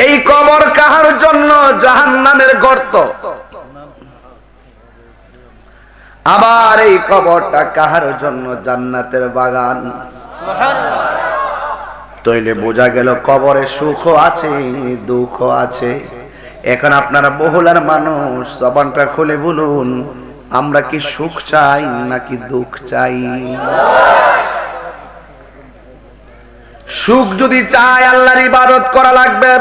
এই কবর কাহার জন্য? জাহান্নামের গর্ত। আবার এই কবরটা কাহার জন্য? জান্নাতের বাগান। তাইলে বোঝা গেল কবরে সুখও আছে, দুঃখও আছে। এখন আপনারা বহুলার মানুষ, জবানটা খুলে বলুন, আমরা কি সুখ চাই নাকি দুঃখ চাই? সুখ যদি চাই আল্লাহর ইবাদত করা লাগবে।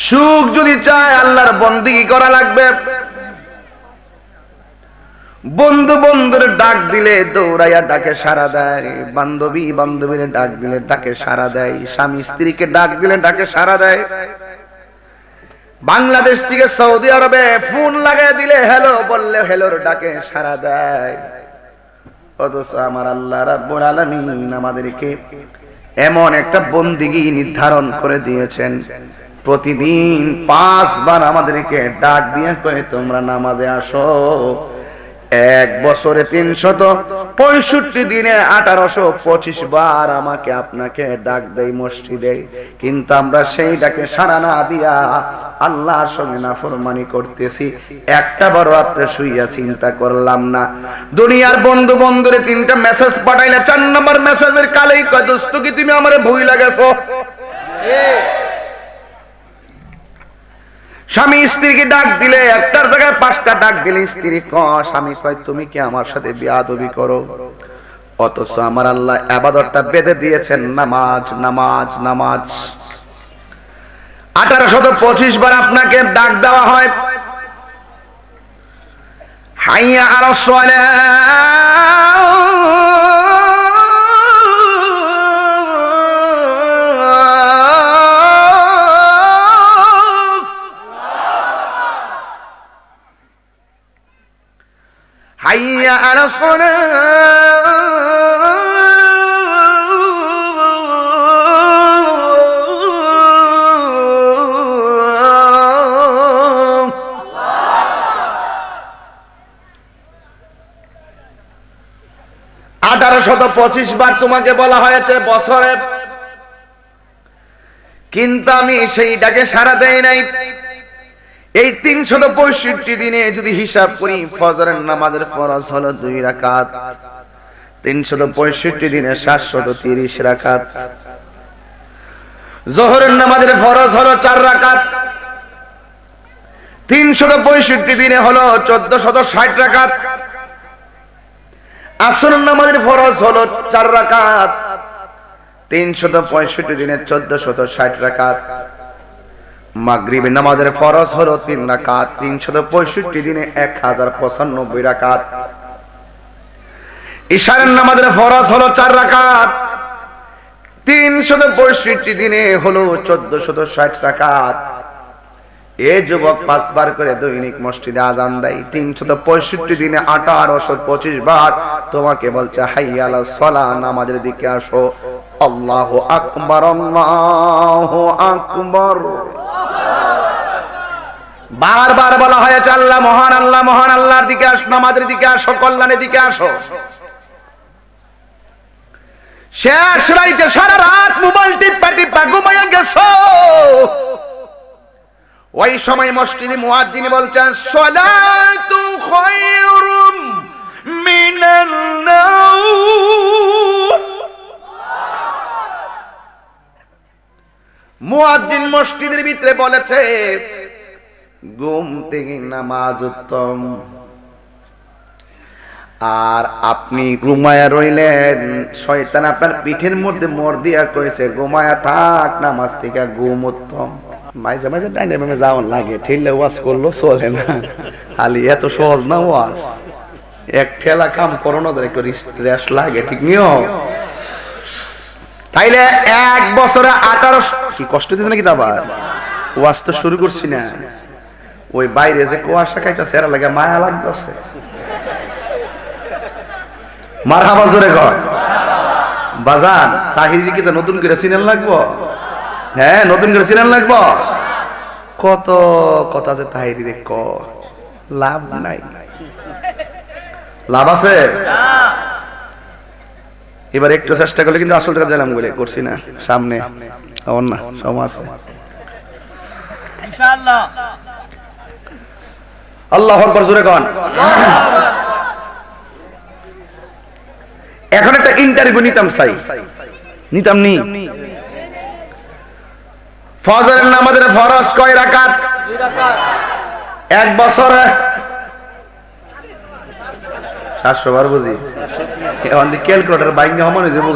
সুখ যদি চায় আল্লাহর বন্দেগী করা লাগবে। বন্ধু বন্ধুর ডাক দিলে দৌড়াইয়া ডাকে সাড়া দেয়, বান্ধবী বান্ধবীর ডাক দিলে ডাকে সাড়া দেয়, স্বামী স্ত্রীকে ডাক দিলে ডাকে সাড়া দেয়। বাংলাদেশ থেকে সৌদি আরবে ফোন লাগাই দিলে হ্যালো বললে হ্যালোর ডাকে সাড়া দেয়। অথচ আমার আল্লাহ রাব্বুল আলামিন আমাদেরকে এমন একটা বন্দেগী নির্ধারণ করে দিয়েছেন, প্রতিদিন 5 বার আমাদেরকে ডাক দিয়ে কয়ে তোমরা নামাজে আসো। এক বছরে 365 দিনে 1825 বার আমাকে আপনাকে ডাক দেয় মসজিদে, কিন্তু আমরা সেই ডাকে সাড়া না দিয়া আল্লাহর সঙ্গে নাফরমানি করতেছি। একটা বড় রাত্রে শুইয়া চিন্তা করলাম না। দুনিয়ার বন্ধু বন্ধুরে 3টা মেসেজ পাঠাইলে 4 নম্বর মেসেজের কালেই কয় দোস্ত কি তুমি আমারে ভুইলা গেছো? স্বামী স্ত্রীকে ডাক দিলে একটার জায়গায় 5টা ডাক দিলে স্ত্রী কয়, স্বামী কয় তুমি কি আমার সাথে বেয়াদবি করো? অথচ আমার আল্লাহ ইবাদতটা বেঁধে দিয়েছেন, নামাজ নামাজ নামাজ। 1825 বার আপনাকে ডাক দেওয়া হয়, হাইয়া আলাস সালাহ, হাইয়া আলাস সালাহ। $1825 বার তোমাকে বলা হয়েছে বছরে, কিন্তু আমি সেইটাকে সাড়া দেই নাই। এই 365 দিনে যদি হিসাব করি, ফজরের নামাজের ফরজ হলো 2 রাকাত, 365 দিনে 730 রাকাত। যোহরের নামাজের ফরজ হলো 4 রাকাত, 365 দিনে হলো 1460 রাকাত। আসরের নামাজের ফরজ হলো 4 রাকাত, 365 দিনে 1460 রাকাত। মাগরিবের নামাজের ফরজ হলো 3 রাকাত, 365 দিনে 1095 রাকাত। ইশারের নামাজের ফরজ হলো 4 রাকাত, 365 দিনে হলো 1460 রাকাত। এই যুবক 5 বার করে দৈনিক মসজিদে আযান দেয়, 365 দিনে 1825 বার তোমাকে বলছে হাইয়া আলাস সালাহ, নামাজের দিকে আসো। আল্লাহু আকবার, আল্লাহু আকবার। বারবার বলা হয়েছে আল্লাহ মহান, আল্লাহ মহান, আল্লাহর দিকে আসো, নামাজের দিকে আসো, কল্যাণের দিকে আসো। শেষ রাইতে সারা রাত মোবাইল টিপা টিপা ঘুমাইয়া গেছো। ওই সময় মসজিদে মুয়াজ্জিন বলছেন সালাতু খায়রুম মিনান নাওম। মুয়াজ্জিন মসজিদের ভিতরে বলেছে ঘুম থেকে নামাজ উত্তম। আর আপনি ঘুমায়া রইলেন, শয়তান আপনার পিঠের মধ্যে মোর দিয়া কইছে ঘুমায়া থাক, নামাজ থেকে ঘুম উত্তম। মাঝে মাঝে ডাইনে বামে যাওয়ার লাগে, ঠেললে ওয়াজ করলো চলে না, খালি এত সহজ না ওয়াজ। এক ঠেলা কাম করো না, একটু রেস্ট লাগে, ঠিক নিও। তাইলে 1 বছরে 18 কি কষ্ট দিচ্ছে নাকি? আবার ওয়াজ তো শুরু করছি না, ওই বাইরে যে কুয়াশা খাইতেছে এরা লাগে মায়া লাগতেছে। মারহাবা জোরে কর বাজান। তাহিরি কি তো নতুন করে চিনেন লাগবো? হ্যাঁ, নতুন করে চিনেন লাগবো। কত কথা যে তাহিরি রে, লাভ নাই, লাভ আছে? এবার একটু চেষ্টা করলে কিন্তু আসল টাকা জানাম বলে করছি না, সামনে আমার না সব আছে ইনশাআল্লাহ। আল্লাহু আকবার, জোরে কোন। এখন একটা ইন্টারভিউ নিতাম চাই, নিতাম নি। ফজরের নামাজের ফরজ কয় রাকাত? 2 রাকাত। এক বছরে 700 বার বুঝি এখন দি ক্যালকুলেটর বাইক না মনে যাবো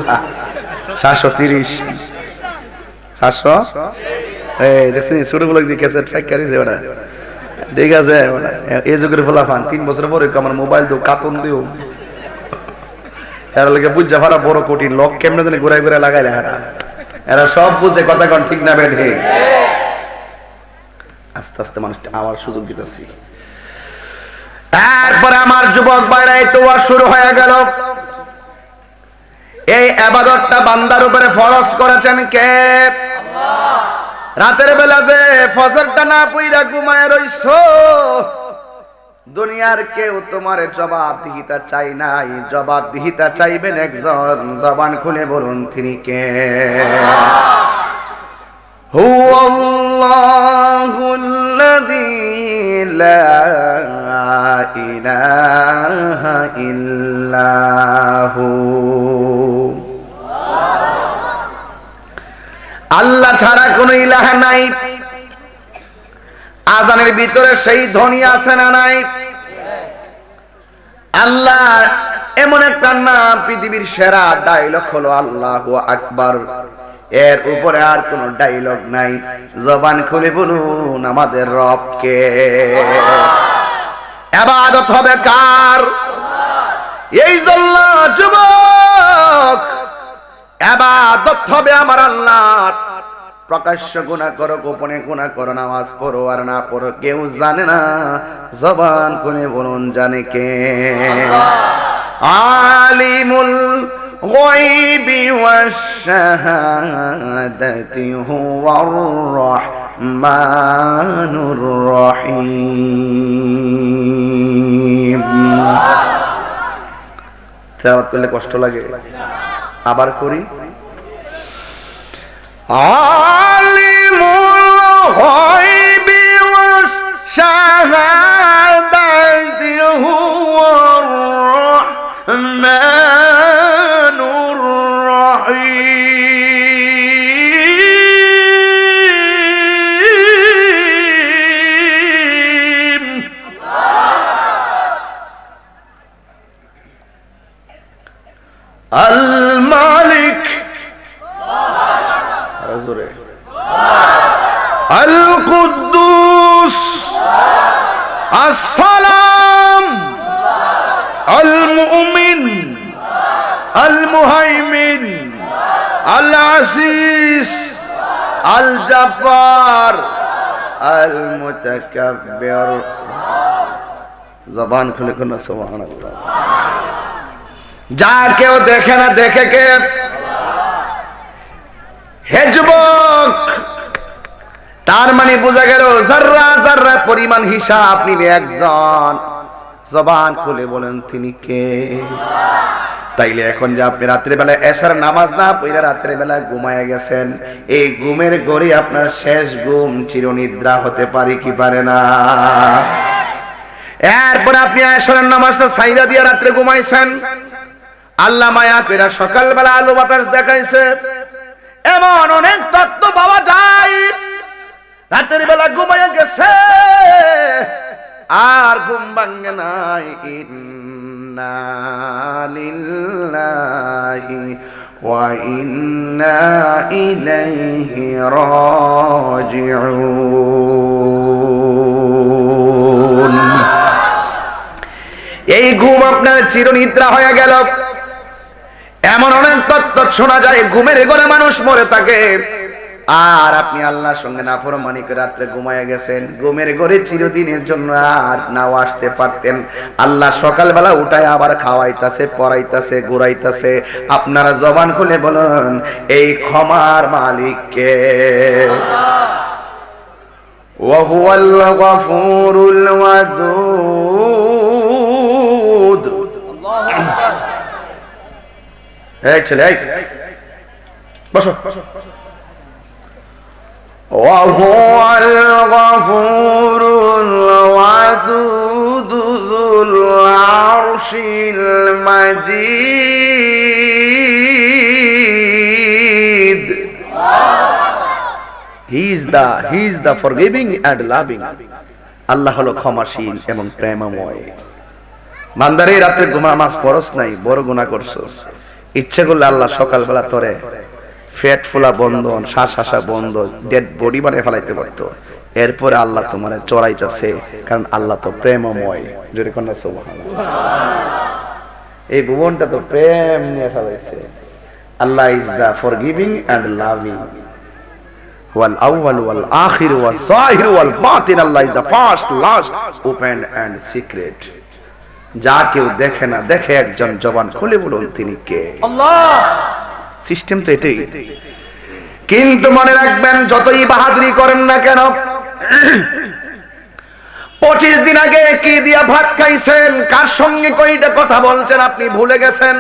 730 700 এই দেখছেন ছোট বলে দি ক্যাসেট ফ্যাক্টরি যে ওটা ঠিক আছে। এই যুগের ফলাফান 3 বছর পরে আমার মোবাইল দিও কাতন দিও এরা লাগে বুঝা ভাড়া বড় কঠিন লক কেমনে জানি ঘুরাই ঘুরাই লাগাইলে এরা সব বুঝে কথা কোন ঠিক না বেঠে। আস্তে আস্তে মানুষ আবার সুযোগ দিতেছি। তারপরে আমার যুবক ভাইরা এই তো শুরু হয়ে গেল। এই ইবাদতটা বান্দার উপরে ফরজ করেছেন কে? আল্লাহ। রাতের বেলা যে ফজরটা না পইরা ঘুমায় রইছো, দুনিয়ার কেউ তোমার জবাবদিহিতা চাই নাই, জবাবদিহিতা চাইবেন একজন। জবান খুলে বলুন তিনি কে? হুয়াল্লাহুল্লাযী লা ইলাহা ইল্লাহু। আল্লাহ ছাড়া কোনো ইলাহ নাই। আজানের ভিতরে সেই ধ্বনি আছে না নাই? আল্লাহ এমন একটা নাম, পৃথিবীর সেরা ডায়লগ হলো আল্লাহু আকবার। এর উপরে আর কোন ডায়লগ নাই। জবান খুলে বলুন আমাদের রব কে? ইবাদত হবে কার? এই জন্য যুবক ইবাদত হবে আমার আল্লাহর। প্রকাশ্য গুনাহ করো, গোপনে গুনাহ করো, নামাজ পড়ো আর না পড়ো কেউ জানে না। জবান খুলে বলুন জানে কে? আলিমুল গায়বি ওয়াশ শাহাদাতি হুয়ার রাহমানুর রহিম। তেলাওয়াত করলে কষ্ট লাগে, আবার করি। আলিমুল গায়বি ওয়াশ শাহাদাতি হুয়ার রাহমানুর রহিম। আল মালিক আল কুদ্দুস আসসালাম আল মুমিন আল মুহাইমিন আল আসিস আল জাব্বার আল মুতাকাব্বির। জবান খুলে কোন সুবহানাল্লাহ। যা কেউ দেখে না, দেখে কে? হে যুবক, তার মানে বোঝা গেল যাররা যাররা পরিমাণ হিসাব নিবে একজন। জবান খুলে বলেন তিনি কে? তাইলে এখন যে আপনি রাত্রে বেলা এশার নামাজ না পড়ে রাত্রে বেলা ঘুমায় গেছেন, এই ঘুমের ঘরে আপনার শেষ ঘুম চিরনিদ্রা হতে পারে কি পারে না? এরপর আপনি এশার নামাজটা সাইরা দিয়ে রাত্রে ঘুমাইছেন, আল্লাহ মায়া কইরা সকালবেলা আলো বাতাস দেখাইছে। এমন অনেক তত্ত্ব পাওয়া যায়, রাতের বেলা ঘুমাইয়া গেছে আর ঘুম ভাঙে নাই। ইন্না লিল্লাহি ওয়া ইন্না ইলাইহি রাজিউন। এই ঘুম আপনার চিরনিদ্রা হয়ে গেল। এমন অনেক তত্ত্ব শোনা যায়, ঘুমের ঘরে মানুষ মরে থাকে আর আপনি আল্লাহর সঙ্গে নাফরমানি করে রাত্রে ঘুমায় গেছেন। ঘুমের ঘরে চিরদিনের জন্য আর নাও আসতে পারতেন। আল্লাহ সকালবেলা উঠায় আবার খাওয়াইতাছে, পড়াইতাছে, ঘুরাইতাছে। আপনারা জবান খুলে বলেন এই ক্ষমার মালিক কে? ওয়া হুয়াল গফুরুল ওয়াদুদ। এই ছেলে, এই বসো। وهو الغفور الودود ذو العرش المجيد. He is the forgiving and loving. আল্লাহ হলো ক্ষমাশীল এবং প্রেমময়। বান্দারে রাতে নামাজ পড়স নাই, বড় গুনাহ করছস, ইচ্ছে করলে আল্লাহ সকালবেলা তোরে ফ্যাট ফুলা বন্ধন, শ্বাস আসা বন্ধ, ডেড বডি বানিয়ে ফেলাইতে পারতো। এরপরে আল্লাহ তোমার চড়াইতেছে, কারণ আল্লাহ তো প্রেমময়। জোরে কোন সুবহানাল্লাহ। এই ভুবনটা তো প্রেম নিয়ে ফেলাইছে। Allah is the forgiving and loving, ওয়াল আউয়াল ওয়াল আখির ওয়াল যাহির ওয়াল বাতিন। Allah is the first, last, open and secret. যা কেউ দেখে না, দেখে একজন, জবান খুলে বলুন তিনি কে? আল্লাহ। সিস্টেম তো এটাই। কিন্তু মনে রাখবেন, যতই বাহাদুরি করেন না কেন, 25 দিন আগে কি দিয়া ভাত খাইছেন, কার সঙ্গে কয়টা কথা বলছেন আপনি ভুলে গেছেন।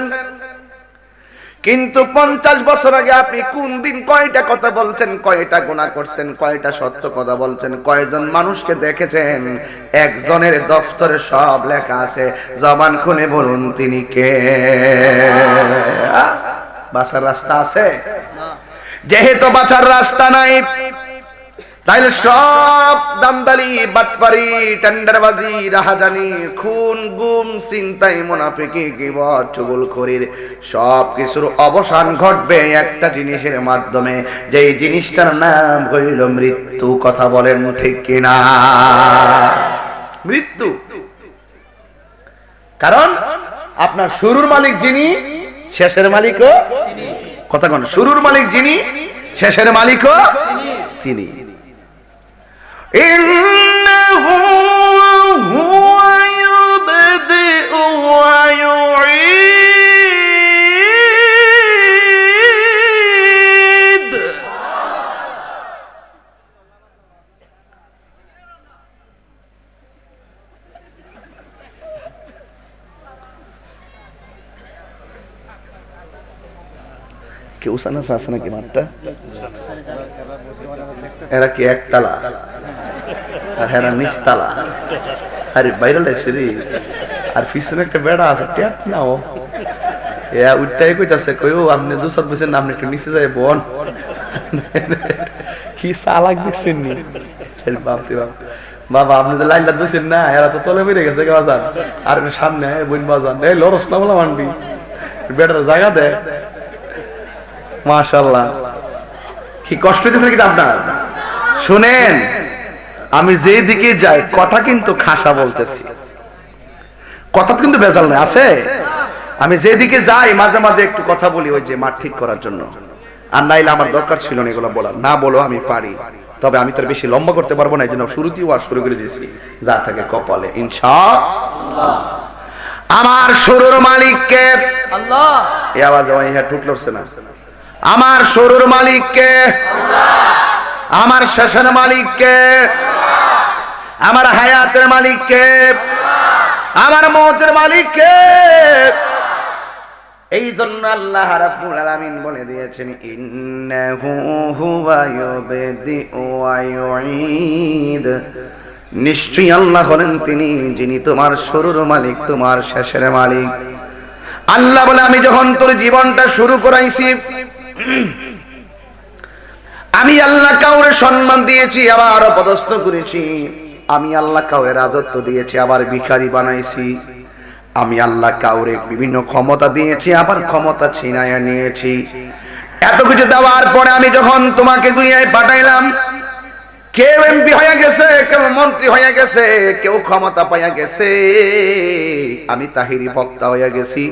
কিন্তু 50 বছর আগে আপনি কোন দিন কয়টা কথা বলছেন, কয়টা গুনাহ করছেন, কয়টা সত্য কথা বলছেন, কয়জন মানুষকে দেখেছেন, একজনের দফতরে সব লেখা আছে। জবান খুলে বলুন তিনি কে? বাঁচার রাস্তা আছে? যেহেতু বাঁচার রাস্তা নাই, তাইলে সব দামদারি, বাটপারি, টেন্ডারবাজি, রাহাজানি, খুন, গুম, চিন্তাই, মুনাফিকি, গীবত, চুগলখড়ির সব কিছুর অবসান ঘটবে একটা জিনিসের মাধ্যমে, যেই জিনিসটার নাম হইল মৃত্যু। কথা বলেন ঠিক কিনা? মৃত্যু। কারণ আপনার শুরুর মালিক যিনি, শেষের মালিকও কথা কোন? শুরুর মালিক যিনি, শেষের মালিকও তিনি। ইন্নাহু হুয়া ইউবদিউ ওয়া ইউঈদ। কেউ সানা আছে নাকি মাঠটা? এরা কি একতলা আর হেরা নিচতলা? আরে বাইরে লাগছে রে। আর পিছনে একটা বেড়া আছে, ট্যাপ নাও। উঠটাই কইতাছে, কইও আপনি দুসর বসেন, আপনি একটু নিচে যাই বোন। কি চালাক দেখছেন নি? বাপরে বাপ। বাবা আপনি তো লাইনটা বসেন না, এরা তো তলে বেড়ে গেছে বাজান। আর সামনে বোন বাজান, এই লরস না বলা মানবি, বেটার জায়গা দেয়। মাশাআল্লাহ, কি কষ্ট দিতেছে কিন্তু আপনার। শুনেন, আমি যে দিকে যাই কথা কিন্তু খাসা বলতেছি, কথা কিন্তু ভেজাল নাই, আছে। আমি যে দিকে যাই মাঝে মাঝে একটু কথা বলি, ওই যে মাঠ ঠিক করার জন্য। আর নাইলে আমার দরকার ছিল না এগুলো বলার। না বলো আমি পারি, তবে আমি তার বেশি লম্বা করতে পারবো না, এই জন্য শুরুতেই ওয়াজ শুরু করে দিয়েছি, যা থাকে কপালে ইনশাআল্লাহ। আমার শুরুর মালিক কে? আল্লাহ। এই আওয়াজ আমার ইহা ঠুট লড়ছে না। আমার শুরুর মালিক কে? আল্লাহ। আমার শেষের মালিক কে? আল্লাহ। আমার হায়াতের মালিক কে? আল্লাহ। আমার মওতের মালিক কে? এই জন্য আল্লাহ রাব্বুল আলামিন বলে দিয়েছেন, ইন্নাহু হুয়া ইউবদিউ ওয়া ইউঈদ। নিশ্চয়ই আল্লাহ হলেন তিনি যিনি তোমার শুরুর মালিক, তোমার শেষের মালিক। আল্লাহ বলে, আমি যখন তোর জীবনটা শুরু করাইছি, আমি আল্লাহ কাউরে সম্মান দিয়েছি, আবার অপদস্থ করেছি। আমি আল্লাহ কাউরে রাজত্ব দিয়েছি, আবার ভিখারি বানাইছি। আমি আল্লাহ কাউরে বিভিন্ন ক্ষমতা দিয়েছি, আবার ক্ষমতা ছিনাইয়া নিয়েছি। এত কিছু দেওয়ার পরে আমি যখন তোমাকে দুনিয়ায় পাঠাইলাম, কেউ এমপি হয়ে গেছে, কেউ মন্ত্রী হয়ে গেছে, কেউ ক্ষমতা পাইয়া গেছে, আমি তাহিরি বক্তা হয়ে গেছি,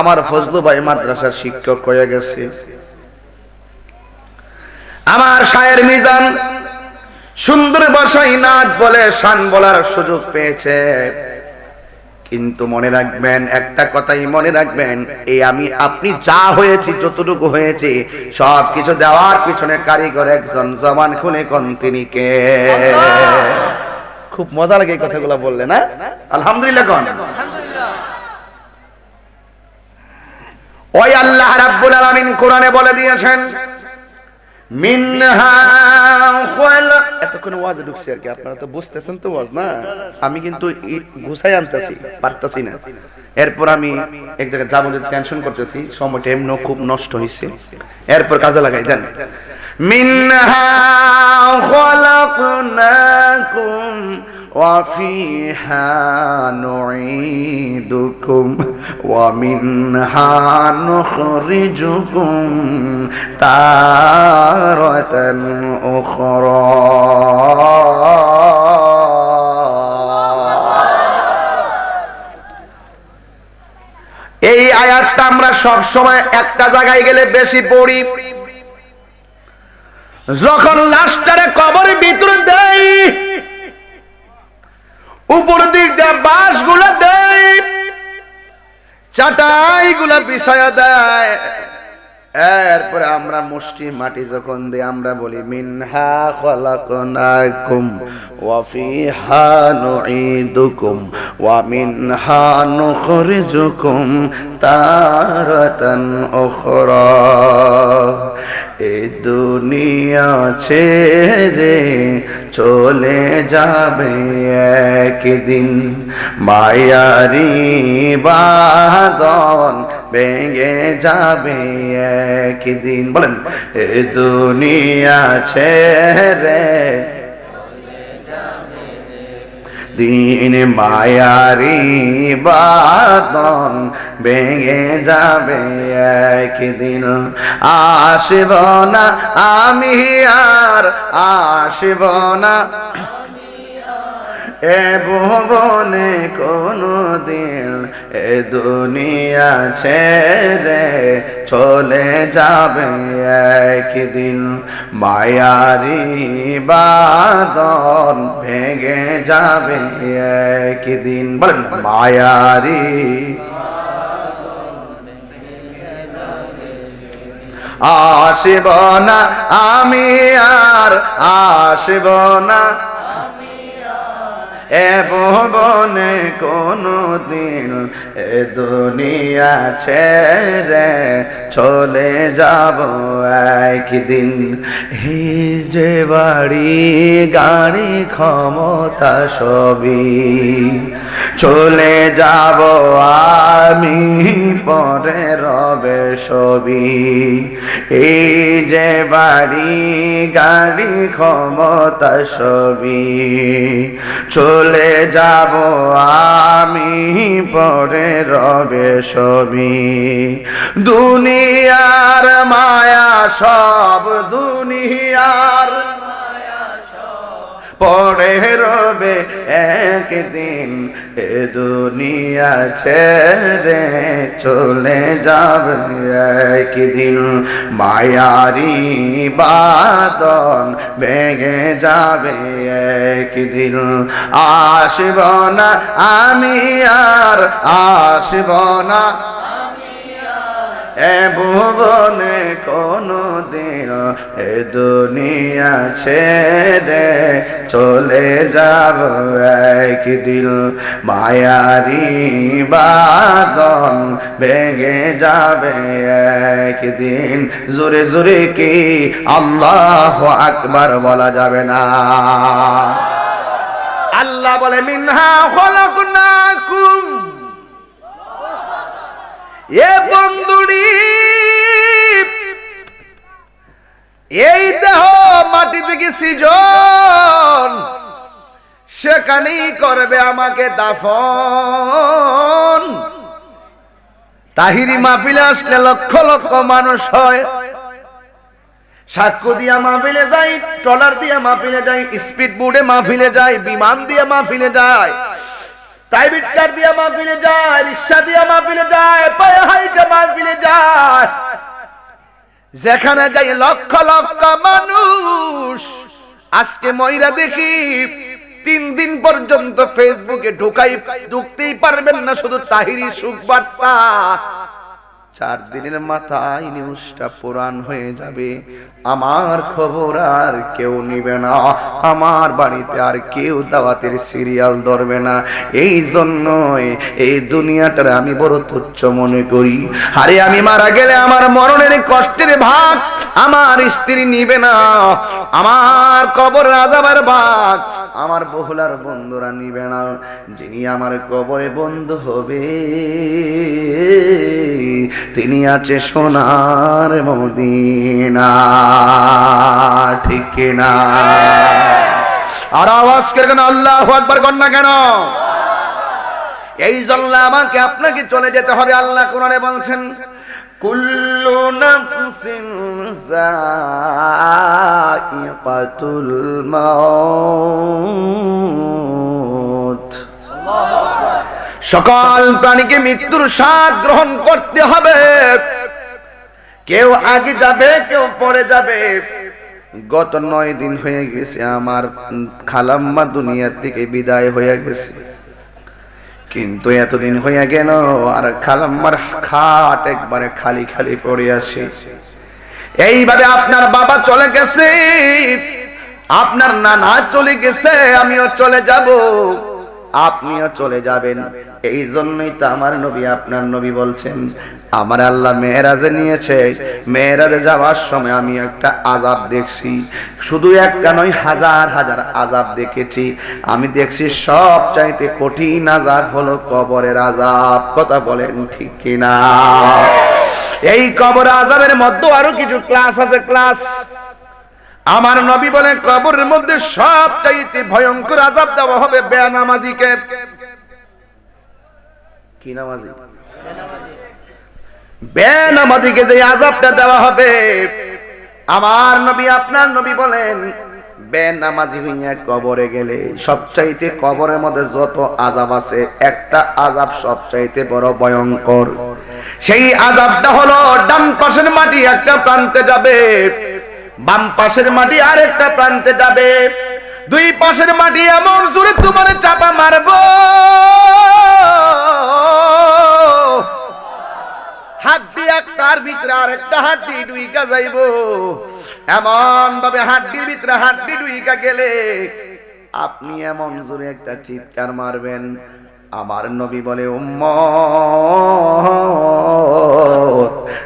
আমার ফজলু ভাই মাদ্রাসার শিক্ষক হয়ে গেছে, আমার শায়ের মিজান সুন্দর ভাষায় নাচ বলে শান বলার সুযোগ পেয়েছে। কিন্তু মনে রাখবেন, একটা কথাই মনে রাখবেন, এই আমি আপনি যা হয়েছি, যতটুকু হয়েছে, সবকিছু দেওয়ার পিছনে কারিগর একজন। জবান খুলে কোন তিনি কে? খুব মজা লাগে এই কথাগুলো বললে না? আলহামদুলিল্লাহ কোন? ওই আল্লাহ রাব্বুল আলামিন কোরআনে বলে দিয়েছেন মিনহা খালাক। এতক্ষণ ওয়াজ ঢুকছে আর কি, আপনারা তো বুঝতেছেন তো ওয়াজ না, আমি কিন্তু গুছাই আনতেছি পারতাছি না। এরপর আমি এক জায়গায় যাবো, টেনশন করতেছি, সময়টা এমন খুব নষ্ট হয়েছে, এরপর কাজে লাগাই দেন। মিনহা খালাকনাকুম ওয়া ফিহা নুঈদুকুম ওয়া মিনহা নুখরিজুকুম তারাতান উখরা। এই আয়াতটা আমরা সব সময় একটা জায়গায় গেলে বেশি পড়ি, যখন লাশটারে কবরের ভিতরে দেই, উপর দিক দিয়ে বাঁশগুলো দেয়, চাটাইগুলা বিছায়া দেয়, এরপরে আমরা মুষ্টি মাটি যখন দিই আমরা বলি মিনহা খালাকনাকুম ওয়া ফিহা নুঈদুকুম ওয়া মিনহা নুখরিজুকুম তারাতান উখরা। এই দুনিয়া ছেড়ে চলে যাবে একদিন, মায়ারি বাঁধন ভেঙে যাবে একদিন। বলেন এ দুনিয়া ছেড়ে দিন, মায়ারি বাঁধন ভেঙে যাবে একদিন। আসব না আমি আর আসব না এ ভুবনে কোনো দিন, এ দুনিয়া ছেড়ে চলে যাবে একদিন, মায়ারি বাঁধন ভেঙে যাবে একদিন। বলেন মায়ারি আসব না আমি আর আসব না এ ভুবনে কোনো দিন, এ দুনিয়া ছেড়ে চলে যাব একদিন। যে বাড়ি গাড়ি ক্ষমতা সবই চলে যাব আমি, পরে রবে সবই। এই যে বাড়ি গাড়ি ক্ষমতা সবই চলে যাব আমি, পরে রবে সবই। দুনিয়ার মায়া সব, দুনিয়ার পরে রবে একদিন, এ দুনিয়া ছেড়ে চলে যাবে একদিন, মায়ারি বাঁধন ভেঙে যাবে একদিন। আসব না আমি আর আসব না এ ভুবনে কোনো দিন, এ দুনিয়া ছেড়ে চলে যাব একদিন, মায়ারি বাঁধন ভেঙে যাবে একদিন। জোরে জোরে কি আল্লাহু আকবার বলা যাবে না? আল্লাহ বলে মিনহা খালাকনাকুম, এ বন্ধুরি এই দেহ মাটি থেকে সৃজন, সেখানেই করবে আমাকে দাফন। তাহিরি মাহফিলে আসলে লক্ষ লক্ষ মানুষ হয়, সাক্ষ্য দিয়া মাহফিলে যায়, ট্রলার দিয়া মাহফিলে যায়, স্পিড বোর্ডে মাহফিলে যায়, বিমান দিয়া মাহফিলে যায়, প্রাইভেট কার দিয়া মাহফিলে যায়, রিক্সা দিয়া মাহফিলে যায়, পায়ে হাইটে মাহফিলে যায়। যেখানে যাই লক্ষ লক্ষ মানুষ। আজকে ময়রা দেখি 3 দিন পর্যন্ত ফেসবুকে ঢুকতেই পারবেন না, শুধু তাহিরি সুখ বার্তা। 4 দিনের মাথায় নিউজটা পুরান হয়ে যাবে, আমার খবর আর কেউ নিবে না, আমার বাড়িতে আর কেউ দাওয়াতের সিরিয়াল ধরবে না। এই জন্যই এই দুনিয়াটার আমি বড় তুচ্ছ মনে করি। আরে আমি মারা গেলে আমার মরণের কষ্টের ভাগ আমার স্ত্রী নিবে না, আমার কবর আযাবের ভাগ আমার বহুলার বন্ধুরা নিবে না। যিনি আমার কবরে বন্ধু হবে তিনি আছে সোনার মদিনা, ঠিক কিনা? আর আওয়াজ করে কেন আল্লাহু আকবার কর না কেন? এই জন্য আমাকে আপনাকে চলে যেতে হবে। আল্লাহ কোরআনে বলছেন, কুল্লু নাফসিন যায়িকাতুল মাউত, সকল প্রাণীকে মৃত্যুর স্বাদ গ্রহণ করতে হবে। কেউ আগে যাবে, কেউ পরে যাবে। গত 9 দিন হয়ে গেছে আমার খালাম্মা দুনিয়া থেকে বিদায় হয়ে গেছে, কিন্তু এতদিন হয়ে গেল আর খালাম্মার খাট একবারে খালি খালি পড়ে আছে। এইভাবে আপনার বাবা চলে গেছে, আপনার নানা চলে গেছে, আমিও চলে যাব, আপনিও চলে যাবেন। এই জন্যই তো আমার নবী আপনার নবী বলছেন, আমার আল্লাহ মেরাজে নিয়েছে, মেরাজে যাওয়ার সময় আমি একটা আযাব দেখছি, শুধু একটা নয় হাজার হাজার আযাব দেখেছি। আমি দেখছি সবচাইতে কঠিন আযাব হলো কবরের আযাব। কথা বলেন ঠিক কিনা? এই কবর আযাবের মধ্যে আরো কিছু ক্লাস আছে, ক্লাস। আমার নবী বলেন কবরের মধ্যে সবচাইতে ভয়ঙ্কর আযাব দেওয়া হবে বেনামাজিকে। কি নামাজি? বেনামাজিকে যে আযাবটা দেওয়া হবে, আমার নবী আপনার নবী বলেন বেনামাজি হইয়া কবরে গেলে সবচাইতে কবরের মধ্যে যত আযাব আছে একটা আযাব সবচাইতে বড় ভয়ঙ্কর। সেই আযাবটা হলো ডান পাশের মাটি একটা প্রান্তে যাবে, বাম পাশের মাটি আরেকটা প্রান্তে যাবে, দুই পাশের মাটি এমন জোরে তোমার চাপা মারবো হাড্ডি একটার ভিতরে আরেকটা হাড্ডি ঢুইকা যাইবো। এমন ভাবে হাড্ডির ভিতরে হাড্ডি ঢুইকা গেলে আপনি এমন জোরে একটা চিৎকার মারবেন, আমার নবী বলে উম্মত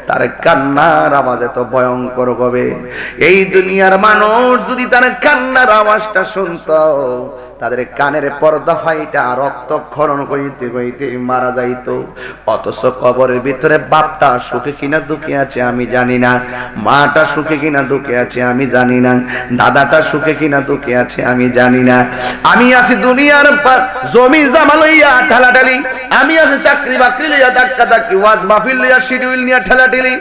তার কান্নার আওয়াজ এত ভয়ঙ্কর হবে, এই দুনিয়ার মানুষ যদি তার কান্নার আওয়াজটা শুনতো তাদের কানের পর্দা ফাইটা রক্তক্ষরণ কইতে কইতে মারা যাইতো। অথচ কবরের ভিতরে বাপটা সুখে কিনা দুঃখে আছে আমি জানি না, মাটা সুখে কিনা দুঃখে আছে আমি জানি না, দাদাটা সুখে কিনা দুঃখে আছে আমি জানি না। আমি আছি দুনিয়ার জমি জামা লইয়া ঠেলাঠেলি, আমি আছি চাকরি বাকরি লইয়া ধাক্কা ধাক্কি, ওয়াজ মাহফিল লইয়া শিডিউল নিয়ে ঠেলাঠেলি,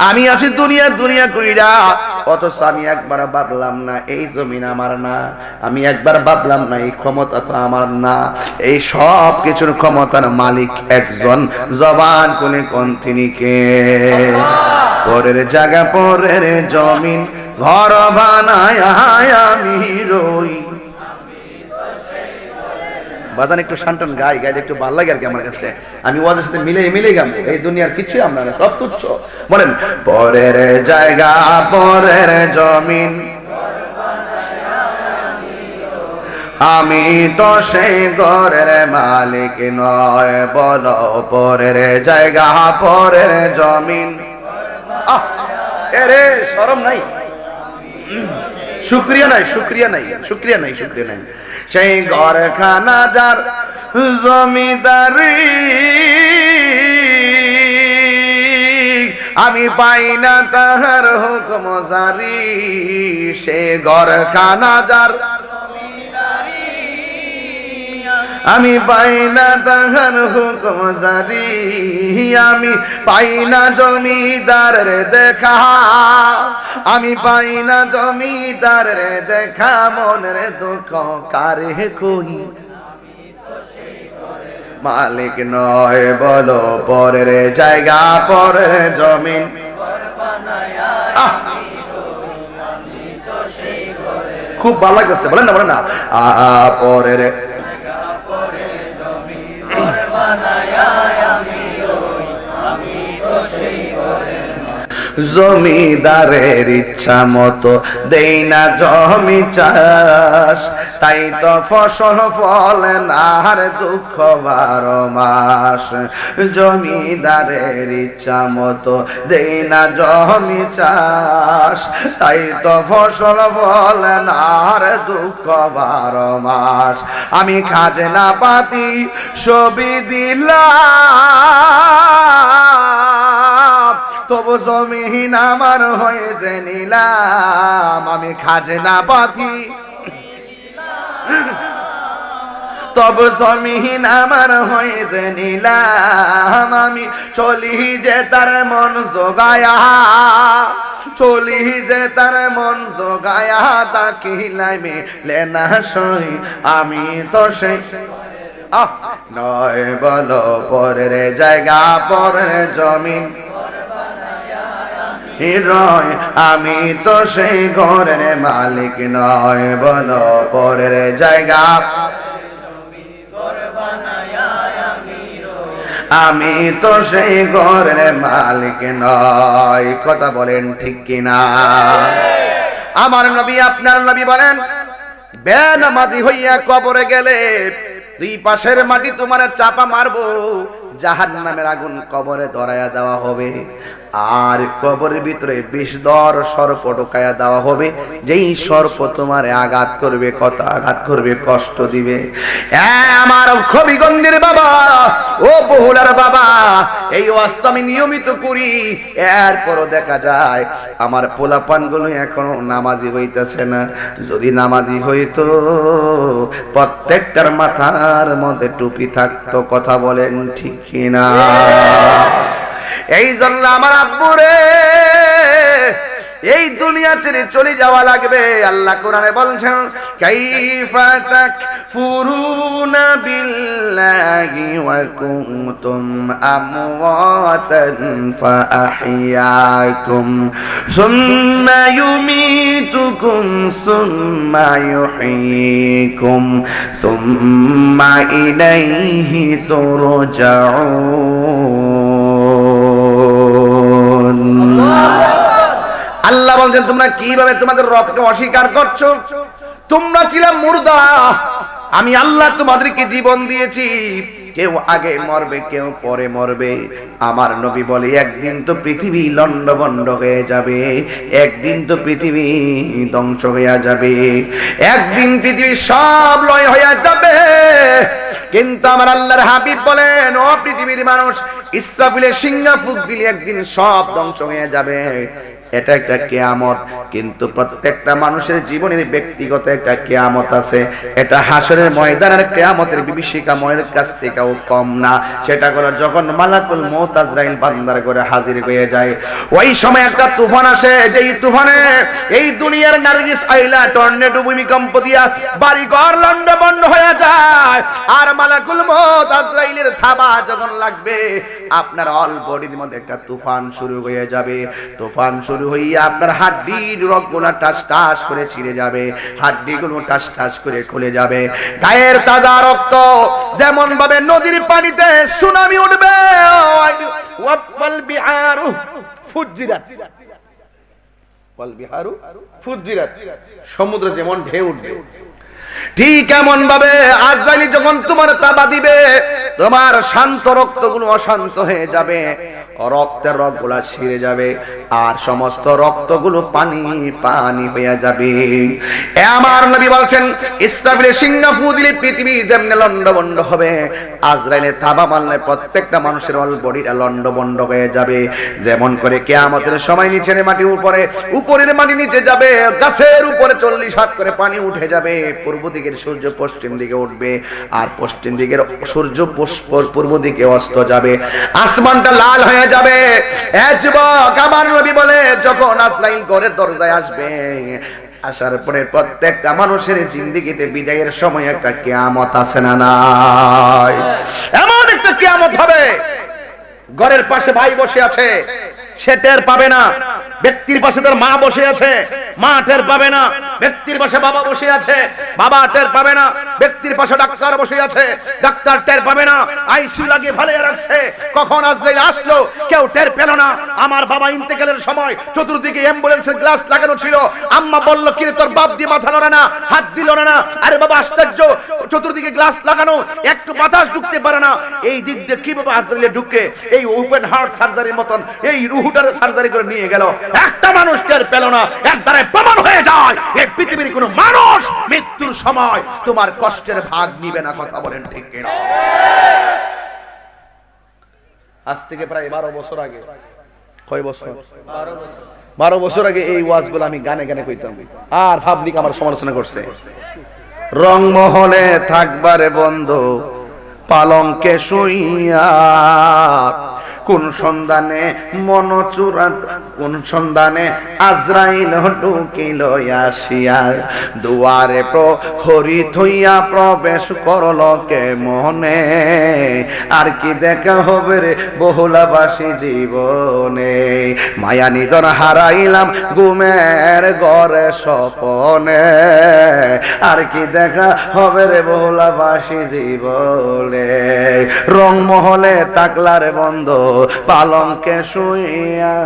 আমি আছি দুনিয়া কইরা। অথচ আমি একবার ভাবলাম না এই জমিন আমার না, আমি একবার ভাবলাম না এই ক্ষমতা তো আমার না। এই সব কিছুর ক্ষমতার মালিক একজন, জবান কোনে কোন তিনি কে? পরের জায়গা পরের জমিন ঘর বানায় আমি রই। বাজান একটু শান্তন গাই, গাইলে একটু ভালো লাগে আর কি আমার কাছে। আমি ওদের সাথে মিলে গাবো, এই দুনিয়ার কিছুই আমরা না, সব তুচ্ছ। বলেন পরের জায়গা পরের জমিন আমি তো সেই ঘরের মালিক নয়, বলো পরের জায়গা পরের জমিন। এরে শরম নাই, শুকরিয়া নাই, শুকরিয়া নাই, শুকরিয়া নাই, শুকরিয়া নাই। সেই ঘরখানা যার জমিদারি আমি পাই না তাহার হুকুম জারি, সে ঘরখানা যার আমি পাই না তাহার হুকুম জারি, আমি পাই না জমিদারের দেখা, আমি পাই না জমিদারের দেখা, মনের দুঃখ কারে কই? মালিক নয় বলো পরের জায়গা পরের জমিন। খুব ভালো লাগতেছে, বলেন না, বলেন না। পরের বানায়া আমি রই, আমি তো সেই জমিদারের ইচ্ছা মতো দেই না জমি চাষ, তাই তো ফসল ফলে না আর দুঃখ 12 মাস। জমিদারের ইচ্ছা মতো দেই না জমি চাষ, তাই তো ফসল ফলে না আর দুঃখ 12 মাস। আমি খাজনা পাতি সবই দিলাম, তবু জমিন আমার হয়েছে নিলাম। আমি খাজনা পাতি তবু জমিন আমার হয়েছে নিলাম। আমি চলি যে তার মন জোগায়া, চলি যে তার মন জোগায়া, তাকিলাই মেলে না সই আমি তো সেই নয় বলো পরের জায়গা পরের জমিন রয়, আমি তো সেই ঘরের মালিক নয় বলো পরের জায়গা, আমি তো সেই ঘরের মালিক নয়। কথা বলেন ঠিক কিনা? আমার নবী আপনার নবী বলেন, বেনামাজি হইয়া কবরে গেলে দুই পাশের মাটি তোমার চাপা মারবো, জাহান্নামের আগুন কবরে ধরায়া দেওয়া হবে, আর কবরের ভিতরে বিষধর সর্প ঢোকায়া দেওয়া হবে। যেই সর্প তোমারে আঘাত করবে, কত আঘাত করবে, কষ্ট দিবে। আমার হবিগঞ্জের বাবা, ও বহুলার বাবা, এই ওয়াজটা আমি নিয়মিত করি, এরপরও দেখা যায় আমার পোলাপান গুলো এখনো নামাজি হইতেছে না। যদি নামাজি হইতো প্রত্যেকটার মাথার মধ্যে টুপি থাকতো। কথা বলেন ঠিক কিনা? এই জন্য আমার আব্বুরে এই দুনিয়া ছেড়ে চলে যাওয়া লাগবে। আল্লাহ কোরআনে বলছেন, কাইফা তাকফুরুনা বিল্লাহি ওয়া কুনতুম আমওয়াতান ফাআহইয়াকুম সুম্মা ইউমীতুকুম সুম্মা ইউহয়ীকুম সুম্মা ইলাইহি তুরজাউন। আল্লাহ বলছেন, তোমরা কিভাবে তোমাদের রবকে অস্বীকার করছো? তোমরা ছিলে মুর্দা, আমি আল্লাহ তোমাদেরকে জীবন দিয়েছি। কেউ আগে মরবে, কেউ পরে মরবে। আমার নবী বলে, একদিন তো পৃথিবী লন্ডভন্ড হয়ে যাবে, একদিন তো পৃথিবী ধ্বংস হয়ে যাবে, একদিন পৃথিবী সব লয় হয়ে যাবে। কিন্তু আমার আল্লাহর হাবিব বলেন, ও পৃথিবীর মানুষ, ইসরাফিলের সিংহা ফুঁক দিলে একদিন সব ধ্বংস হয়ে যাবে। এটা একটা কিয়ামত, কিন্তু প্রত্যেকটা মানুষের জীবনের ব্যক্তিগত একটা কিয়ামত আছে। এটা হাসরের ময়দানের কিয়ামতের বিভীষিকাময়ের কাছ থেকেও কম না। সেটা হলো যখন মালাকুল মউত আজরাইল বান্দার ঘরে হাজির হয়ে যায়, ওই সময় একটা তুফান আসে, যেই তুফানে এই দুনিয়ার নার্গিস আইলা টর্নেডো ভূমিকম্প দিয়া বাড়িঘর লন্ডভন্ড হয়ে যায়। আর মালাকুল মউত আজরাইলের থাবা যখন লাগবে, আপনার অল বডির মধ্যে একটা তুফান শুরু হয়ে যাবে। তুফান শুরু হইয়া আপনার হাড্ডির রগগুলো টাস টাস করে ছিঁড়ে যাবে, হাড্ডিগুলো টাস টাস করে খুলে যাবে। গায়ের তাজা রক্ত যেমন ভাবে নদীর পানিতে সুনামি উঠবে, ওয়াল বিহারু ফুজ্জিরাত, ওয়াল বিহারু ফুজ্জিরাত, সমুদ্র যেমন ঢেউ উঠবে, ঠিক এমন ভাবে আজরাইল যখন তোমার তাবা দিবে, তোমার শান্ত রক্তগুলো অশান্ত হয়ে যাবে, রক্তের রগগুলা ছিঁড়ে যাবে, আর সমস্ত রক্তগুলো পানি পানি হয়ে যাবে। আমার নবী বলছেন, ইসরাফিলের সিংহা ফু দিলে পৃথিবী যেমনি লন্ডভন্ড হবে, আজরাইলের থাবা মারলে প্রত্যেকটা মানুষের অল বডিটা লন্ডভন্ড হয়ে যাবে। যেমন করে কিয়ামতের সময় নিচের মাটি উপরে, উপরের মাটি নিচে যাবে, গাছের উপরে 40 হাত করে পানি উঠে যাবে। পূর্ব দিকের সূর্য পশ্চিম দিকে উঠবে, আর পশ্চিম দিকের সূর্য পূর্ব দিকে অস্ত যাবে, আসমানটা লাল হয়ে যাবে। যুবক, আমার নবী বলে, যখন আজরাইল ঘরের দরজায় আসবে, আসার পরে প্রত্যেকটা মানুষের জিন্দেগিতে বিদায়ের সময় একটা কিয়ামত আছে না নাই? এমন একটা কিয়ামত হবে, ঘরের পাশে ভাই বসে আছে, সে টের পাবে না। ব্যক্তির পাশে তার মা বসে আছে, মা টের পাবে না। ব্যক্তির পাশে বাবা বসে আছে, বাবা টের পাবে না। ব্যক্তির পাশে ডাক্তার বসে আছে, ডাক্তার টের পাবে না, আইসিইউ লাগিয়ে ভালিয়ে রাখছে, কখন আজরাইল আসলো কেউ টের পেল না। আমার বাবা ইন্তেকালের সময় চতুর্দিকে অ্যাম্বুলেন্সের গ্লাস লাগানো ছিল, আম্মা বলল কি রে তোর বাপ দিয়ে মাথা লড়ে না, হাত দিল না। আরে বাবা আশ্চর্য, চতুর্দিকে গ্লাস লাগানো, একটু বাতাস ঢুকতে পারে না, এই দিক দিয়ে কিভাবে আজরাইলে ঢুকে এই ওপেন হার্ট সার্জারির মতন এই রুহুটারে সার্জারি করে নিয়ে গেল, একটা মানুষ টের পেল না। এর দ্বারা প্রমাণ হয়ে যায় এই পৃথিবীর কোনো মানুষ মৃত্যুর সময় তোমার কষ্টের ভাগ নিবে না। কথা বলেন ঠিক কিনা? আজ থেকে প্রায় 12 বছর আগে, কয় বছর? 12 বছর আগে এই ওয়াজগুলো আমি গানে গানে কইতাম, আর পাবলিক আমার সমালোচনা করছে। রংমহলে থাকবারে বন্ধু পালঙ্কে শুইয়া, কোন সন্ধানে মন চূড়া, কোন সন্ধানে আজরাইল ঢুকিল আসিয়া, দুয়ারে প্রহরী থইয়া প্রবেশ করল কে মনে, আর কি দেখা হবে রে বহুলাবাসী জীবনে, মায়া নিদন হারাইলাম ঘুমের ঘরে স্বপনে, আর কি দেখা হবে রে বহুলাবাসী জীবনে, রংমহলে তাকলারে বন্ধ পালঙ্কে শুইয়া,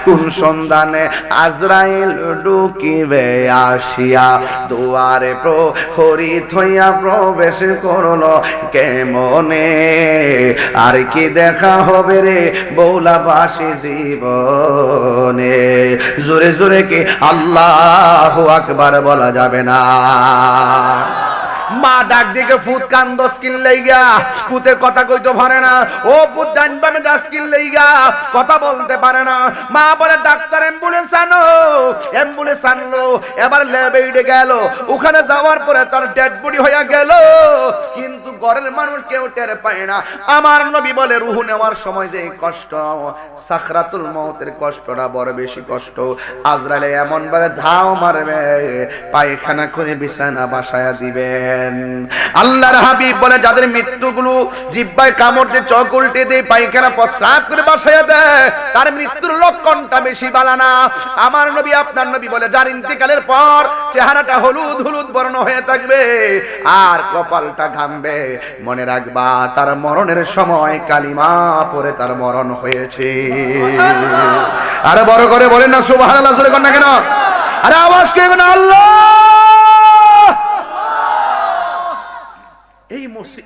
কোন সন্ধানে আজরাইল ঢুকিবে আসিয়া, দুয়ারে প্রহরী থইয়া প্রবেশ করল কে মনে, আর কি দেখা হবে রে বহুলাবাসী জীবনে। জোরে জোরে কি আল্লাহু আকবার বলা যাবে না? মা ডাক দিকে ফুট কান্দ স্কিল লইগা, ফুতে কথা কইতে পারে না, ও ফুট ডান বামে যা স্কিল লইগা কথা বলতে পারে না। মা বলে ডাক্তার অ্যাম্বুলেন্স আনো, অ্যাম্বুলেন্স আনলো, এবার ল্যাবে উঠে গেল, ওখানে যাওয়ার পরে তার ডেড বডি হয়ে গেল, কিন্তু ঘরের মানুষ কেউ টের পায় না। আমার নবী বলে রুহু নেওয়ার সময় যে কষ্ট, সাকরাতুল মউতের কষ্টটা বড় বেশি কষ্ট। আজরাইল এমন ভাবে ধাও মারবে, পায়খানা করে বিছানা বাসায়া দিবে। আল্লাহর হাবিব বলে যাদের মৃত্যুগুলো জিহ্বায় কামড় দিয়ে চোখ উল্টে দেয়, পায়খানা প্রস্রাব করে বাসায় দেয়, তার মৃত্যুর লক্ষণটা বেশি বালা না। আমার নবী আপনার নবী বলে যার ইন্তেকালের পর চেহারাটা হলুদ হলুদ বর্ণ হয়ে থাকবে আর কপালটা ঘামবে, মনে রাখবা তার মরণের সময় কালিমা পড়ে তার মরণ হয়েছে। আরে বড় করে বলেন না সুবহানাল্লাহ, জোরে কর না কেন? আরে আওয়াজ কে না আল্লাহ।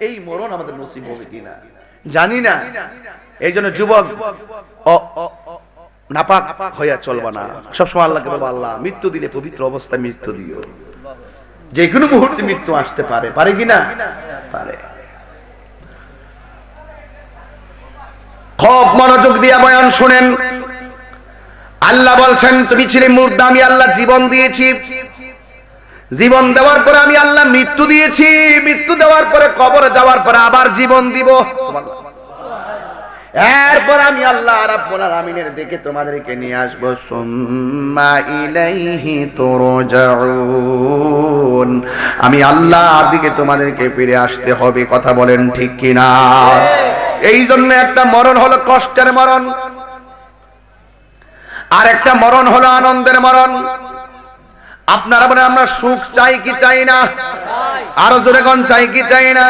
এই মরণ আমাদের নসিব হবে কিনা জানি না। এই জন্য যুবক নাপাক হইয়া চলবা না, সবসময় আল্লাহকে বলবা আল্লাহ মৃত্যু দিলে পবিত্র অবস্থায় মৃত্যু দিও। যে কোনো মুহূর্তে মৃত্যু আসতে পারে, পারে কিনা? পারে। খুব মনোযোগ দিয়ে বয়ান শুনেন। আল্লাহ বলছেন তুমি ছিলে মুর্দা, আমি আল্লাহ জীবন দিয়েছি, জীবন দেওয়ার পরে আমি আল্লাহ মৃত্যু দিয়েছি, মৃত্যু দেওয়ার পরে কবরে যাওয়ার পরে আবার জীবন দিব। এরপর আমি আল্লাহ রাব্বুল আলামিনের দিকে তোমাদেরকে নিয়ে আসবো। সুম্মা ইলাইহি তুরজাউন, আমি আল্লাহর দিকে তোমাদেরকে ফিরে আসতে হবে। কথা বলেন ঠিক কিনা? এই জন্য একটা মরণ হলো কষ্টের মরণ, আর একটা মরণ হলো আনন্দের মরণ। আপনারা বলেন আমরা সুখ চাই কি চাই না? আরো জোরে কোন চাই কি চাই না?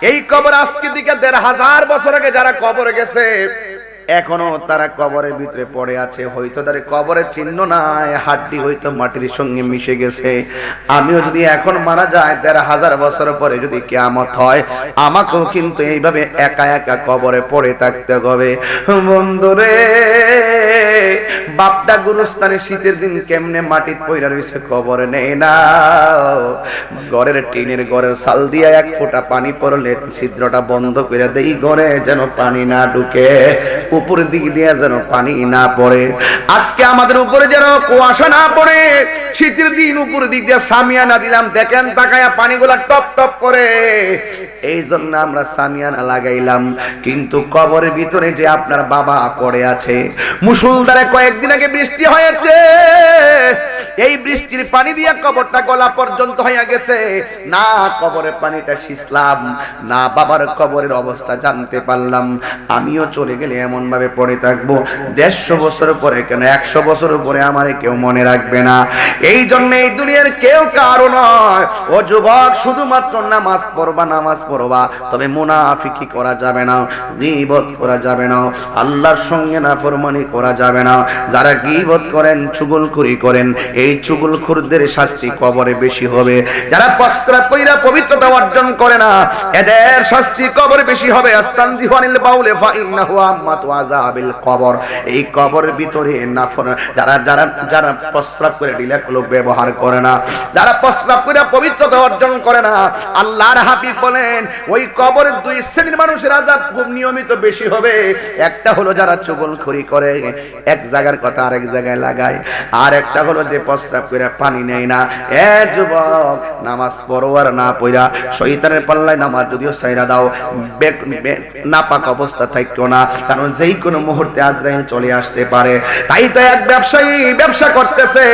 এই কবর আজকে দিকে ১৫০০ বছর আগে যারা কবরে গেছে এখনো তারা কবরের ভিতরে পড়ে আছে, হয়তো তাদের কবরের চিহ্ন নাই, হাড্ডি হয়তো মাটির সঙ্গে মিশে গেছে। আমিও যদি এখন মারা যাই ১৫০০ বছর পরে যদি কিয়ামত হয়, আমাকেও কিন্তু এইভাবে একা একা কবরে পড়ে থাকতে হবে। বন্ধুরে, বাপটা গুরুস্থানে শীতের দিন কেমনে মাটির পয়রা রয়েছে, কবরে নেই না। ঘরের টিনের ঘরের চাল দিয়া ১ ফোঁটা পানি পড়লে ছিদ্রটা বন্ধ করে দেই, ঘরে যেন পানি না ঢুকে, উপরের দিক দিয়ে যেন পানি না পড়ে। আজকে আমাদের উপরে যেন কুয়াশা না পড়ে, শীতের দিন উপরের দিক দিয়ে সামিয়ানা দিলাম, দেখেন তাকায়া পানিগুলা টপ টপ করে, এই জন্য আমরা সামিয়ানা লাগাইলাম। কিন্তু কবরের ভিতরে যে আপনার বাবা পড়ে আছে, মুসল মুষলধারে কয়েকদিন আগে বৃষ্টি হয়েছে, এই বৃষ্টির পানি দিয়ে কবরটা গলা পর্যন্ত হয়ে গেছে। না কবরের পানিটা শিসলাম, না বাবার কবরের অবস্থা জানতে পারলাম। আমিও চলে গেলে এমন ভাবে পড়ে থাকবো, 150 বছর পরে কেন 100 বছর পরে আমারে কেউ মনে রাখবে না। এই জন্য এই দুনিয়ার কেউ কারো নয়। ও যুবক, শুধুমাত্র নামাজ পড়বা, নামাজ পড়বা, তবে মুনাফিকি করা যাবে না, গীবত করা যাবে না, আল্লাহর সঙ্গে নাফরমানি করা যাবে না। যারা গীবত করেন, চুগলখুরি করেন, এই চুগলখুরদের শাস্তি কবরে বেশি হবে। যারা প্রস্রাব কইরা পবিত্রতা অর্জন করে না, এদের শাস্তি কবরে বেশি হবে। আস্তানজিহানিল বাউলে ফাইন্নাহু আম্মাতু আযাবিল কবর। এই কবরের ভিতরে নাফর যারা যারা যারা প্রস্রাব করে ডিলাকলো ব্যবহার করে না, যারা প্রস্রাব করে পবিত্রতা অর্জন করে না, আল্লাহর হাবিব বলেন ওই কবরের দুই শ্রেণীর মানুষের আযাব খুব নিয়মিত বেশি হবে। একটা হলো যারা চুগলখুরি করে, এক জায়গার কথা আরেক জায়গায় লাগায়, আর একটা হলো যে প্রস্রাব করে পানি নেয় না। এ যুবক, নামাজ পড়ো আর না পড়া শয়তানের পাল্লায় নামাজ যদিও ছাইরা দাও, নাপাক অবস্থা থাকতো না, কারণ যেই কোনো মুহূর্তে আজরাইল চলে আসতে পারে। তাই তো এক ব্যবসায়ী ব্যবসা করতেছে,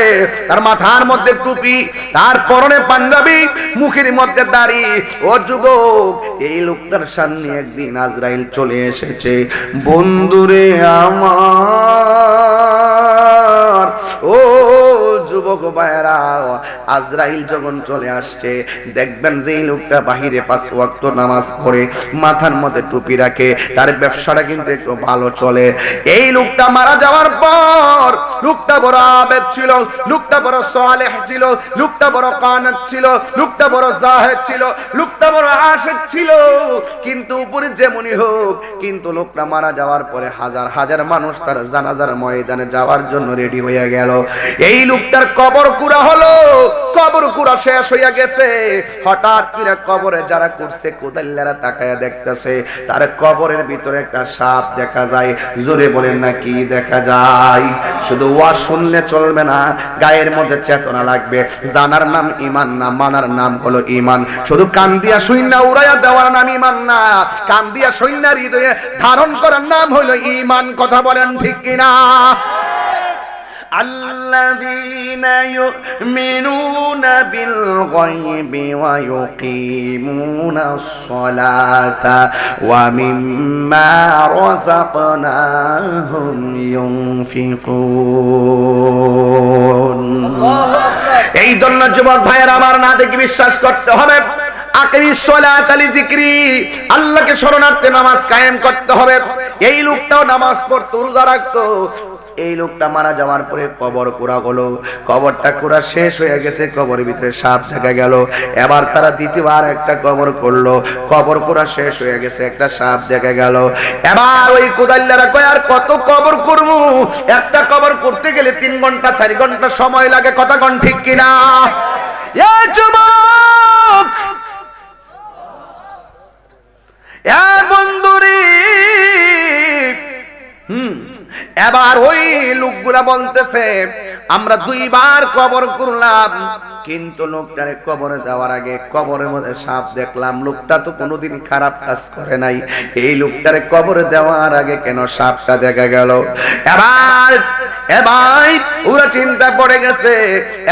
তার মাথার মধ্যে টুপি, তার পরনে পাঞ্জাবি, মুখের মধ্যে দাড়ি। ও যুবক, এই লোকটার সামনে একদিন আজরাইল চলে এসেছে। বন্ধুরে আমার, ও যুবক ভাইরা, আজরাইল যখন চলে আসছে, দেখবেন যে এই লোকটা বাহিরে 5 ওয়াক্ত নামাজ পড়ে, মাথার মধ্যে টুপি রাখে, তার ব্যবসাটা কিন্তু একটু ভালো চলে। এই লোকটা মারা যাওয়ার পর লোকটা বড় আবেদ ছিল, লোকটা বড় সালেহ ছিল, লোকটা বড় কানাত ছিল, লোকটা বড় জাহেদ ছিল, লোকটা বড় আশিক ছিল। কিন্তু উপরে যেমনই হোক, কিন্তু লোকটা মারা যাওয়ার পরে হাজার হাজার মানুষ তার জানাজার ময়দানে যাওয়ার জন্য রেডি হয়ে গেল। এই লোকটার কবর কুড়া হলো, কবর কুড়া শেষ হইয়া গেছে। হঠাৎ করে কবরে যারা করছে কোদাল্লারা তাকায়া দেখতেছে, তার কবরের ভিতরে একটা সাপ দেখা যায়। জোরে বলেন না, কি দেখা যায়? শুধু ওয়াজ শুনলে চলবে না, গায়ের মধ্যে চেতনা লাগবে। জানার নাম ঈমান না, মানার নাম হলো ঈমান। শুধু কান দিয়া শুইনা উড়াইয়া দেওয়ার নাম ঈমান না, কান দিয়া শুইনা হৃদয়ে ধারণ করার নাম হলো ঈমান। কথা বলেন ঠিক কিনা? الذين يؤمنون بالغيب ويقيمون الصلاة ومما رزقناهم ينفقون। এই জন্য যুবক ভাইয়েরা আমার, না দেখে বিশ্বাস করতে হবে। আকিমিস সালাত লিযিকরি, আল্লাহকে শরণার্থে নামাজ কায়েম করতে হবে। এই লোকটাও নামাজ পড়তো, রোজা রাখতো। এই লোকটা মারা যাওয়ার পরে কবর কুড়া হলো, কবরটা কুড়া শেষ হয়ে গেছে, কবরের ভিতরে সাপ দেখা গেল। এবার তারা দ্বিতীয়বার একটা কবর করলো, কবর কুড়া শেষ হয়ে গেছে, একটা সাপ দেখা গেল। এবার ওই কোদাল্লারা কয় আর কত কবর করবো? একটা কবর করতে গেলে 3 ঘন্টা 4 ঘন্টা সময় লাগে। কথা কোন ঠিক কিনা? এ যুবক, এ বন্ধুরে, এবার ওই লোকগুলা বলতেছে আমরা 2 বার কবর করলাম, কিন্তু লোকটারে কবরে যাওয়ার আগে কবরের মধ্যে সাপ দেখলাম। লোকটা তো কোনোদিন খারাপ কাজ করে নাই, এই লোকটারে কবরে দেওয়ার আগে কেন সাপটা দেখা গেল? এবার ওরা চিন্তা পড়ে গেছে।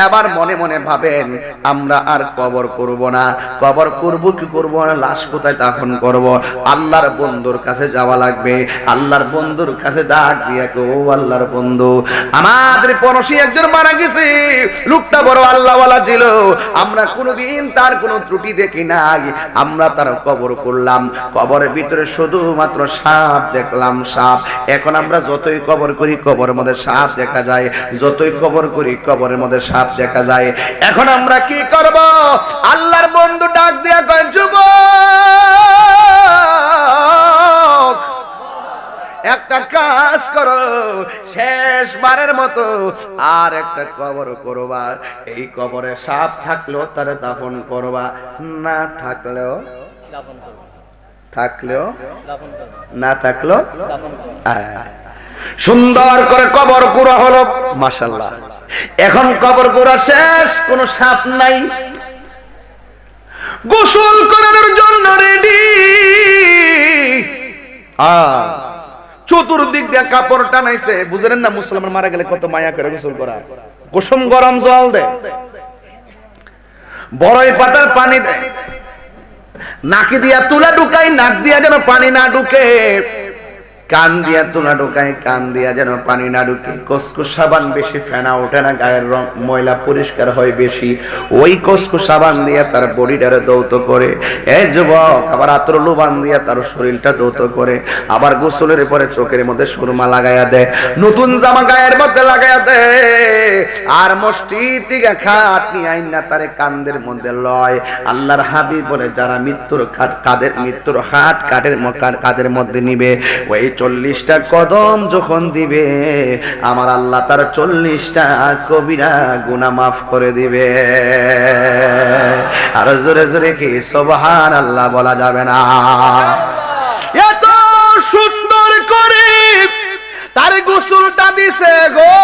এবার মনে মনে ভাবেন আমরা আর কবর করব না। কবর করব কি করব না, লাশ কোথায় দাফন করব? আল্লাহর বন্ধুর কাছে যাওয়া লাগবে। আল্লাহর বন্ধুর কাছে ডাক দিয়ে, ও আল্লাহর বন্ধু, আমাদের পড়শি একজন মারা গেছে, লোকটা বড় আল্লাহওয়ালা ছিল, আমরা কোনোদিন তার কোনো ত্রুটি দেখি নাই, আমরা তার কবর করলাম, কবরের ভিতরে শুধুমাত্র সাপ দেখলাম, সাপ। এখন আমরা যতই কবর করি কবরের মধ্যে সাপ দেখা যায়, যতই কবর করি কবরের মধ্যে সাপ দেখা যায়। এখন আমরা কি করব? আল্লাহর বন্ধু ডাক দিয়া কয়, যুবক, একটা কাজ করো, শেষবারের মতো আর একটা কবর করবা। এই কবরে সাপ থাকলেও তারে দাফন করবা, না থাকলেও না থাকলেও সুন্দর করে কবর করা হলো। মাশাআল্লাহ, এখন কবর করা শেষ, কোনো সাপ নাই, গোসল করার জন্য রেডি। চতুর্দিক দিয়ে কাপড় টানাইছে। বুঝলেন না মুসলমান মারা গেলে কত মায়া করে গোসল করা। কুসুম গরম জল দেয়, বড়ই পাতার পানি দেয়, নাকি দিয়া তুলা ঢুকাই, নাক দিয়া যেন পানি না ঢুকে, কান দিয়া তুলা ঢুকাই, কান দিয়া যেন পানি না ঢুকে। কসকো সাবান বেশি ফেনা ওঠে না, গায়ের রং ময়লা পরিষ্কার হয় বেশি। ওই কসকো সাবান দিয়া তার বডিটারে দৌত করে। এই যুবক, আবার আতর লুবান দিয়া তার শরীরটা দৌত করে। আবার গোসলের পরে চোখের মধ্যে সুরমা লাগাইয়া দেয়, নতুন জামা গায়ের মধ্যে লাগাইয়া দেয়। আর মসজিদ থেকে খাট নিয়ে আইনা তারে কান্দের মধ্যে লয়। আল্লাহর হাবিব বলে, যারা মৃত্যুর খাট কাদের মৃত্যুর হাট কাদের মধ্যে নিবে, ওই 40টা কদম যখন দিবে, আমার আল্লাহ তার 40টা কবিরা গুনাহ মাফ করে দিবে। আর জোরে জোরে কি সুবহানাল্লাহ বলা যাবে না? এত সুন্দর করে তার গোসলটা দিছে গো,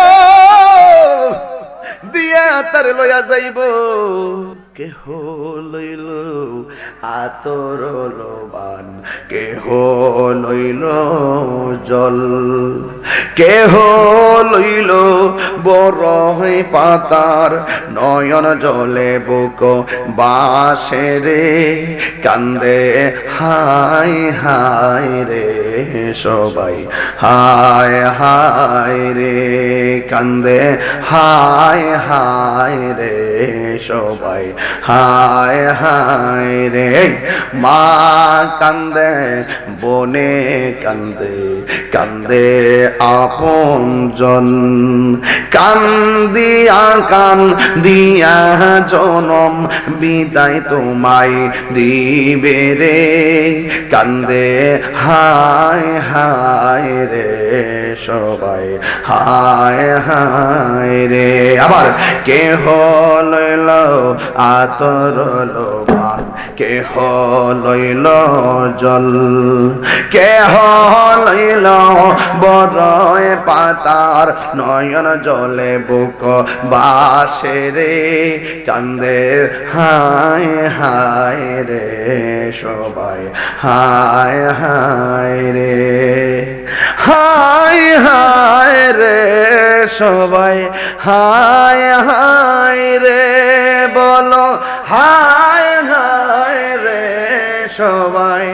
দিয়া তার লইয়া যাইব। কেহ লইল আতর লোবান, কেহ লইল জল, কেহ লইল বড়ই পাতার নয়ন জলে বুক বাসেরে কান্দে হায় হায় রে সবাই, হায় হায় রে কান্দে, হায় হায় রে সবাই, হায় হায় রে। মা কান্দে, বনে কান্দে, কান্দে আপনজন, কান্দিয়া কান্দিয়া জনম বিদায় তোমায় দিবে রে, কান্দে হায় হায় রে সবাই, হায় হায় রে। আবার কেহ লইল আতর লোবান, কেহ লইল জল, কেহ লইল বড়ই পাতার নয়ন জলে বুক বাসেরে কান্দে হায় হায় রে সবাই, হায় হায় রে, হায় হায় রে সবাই, হায় হায় রে বলো, হায় হায় রে সবাই,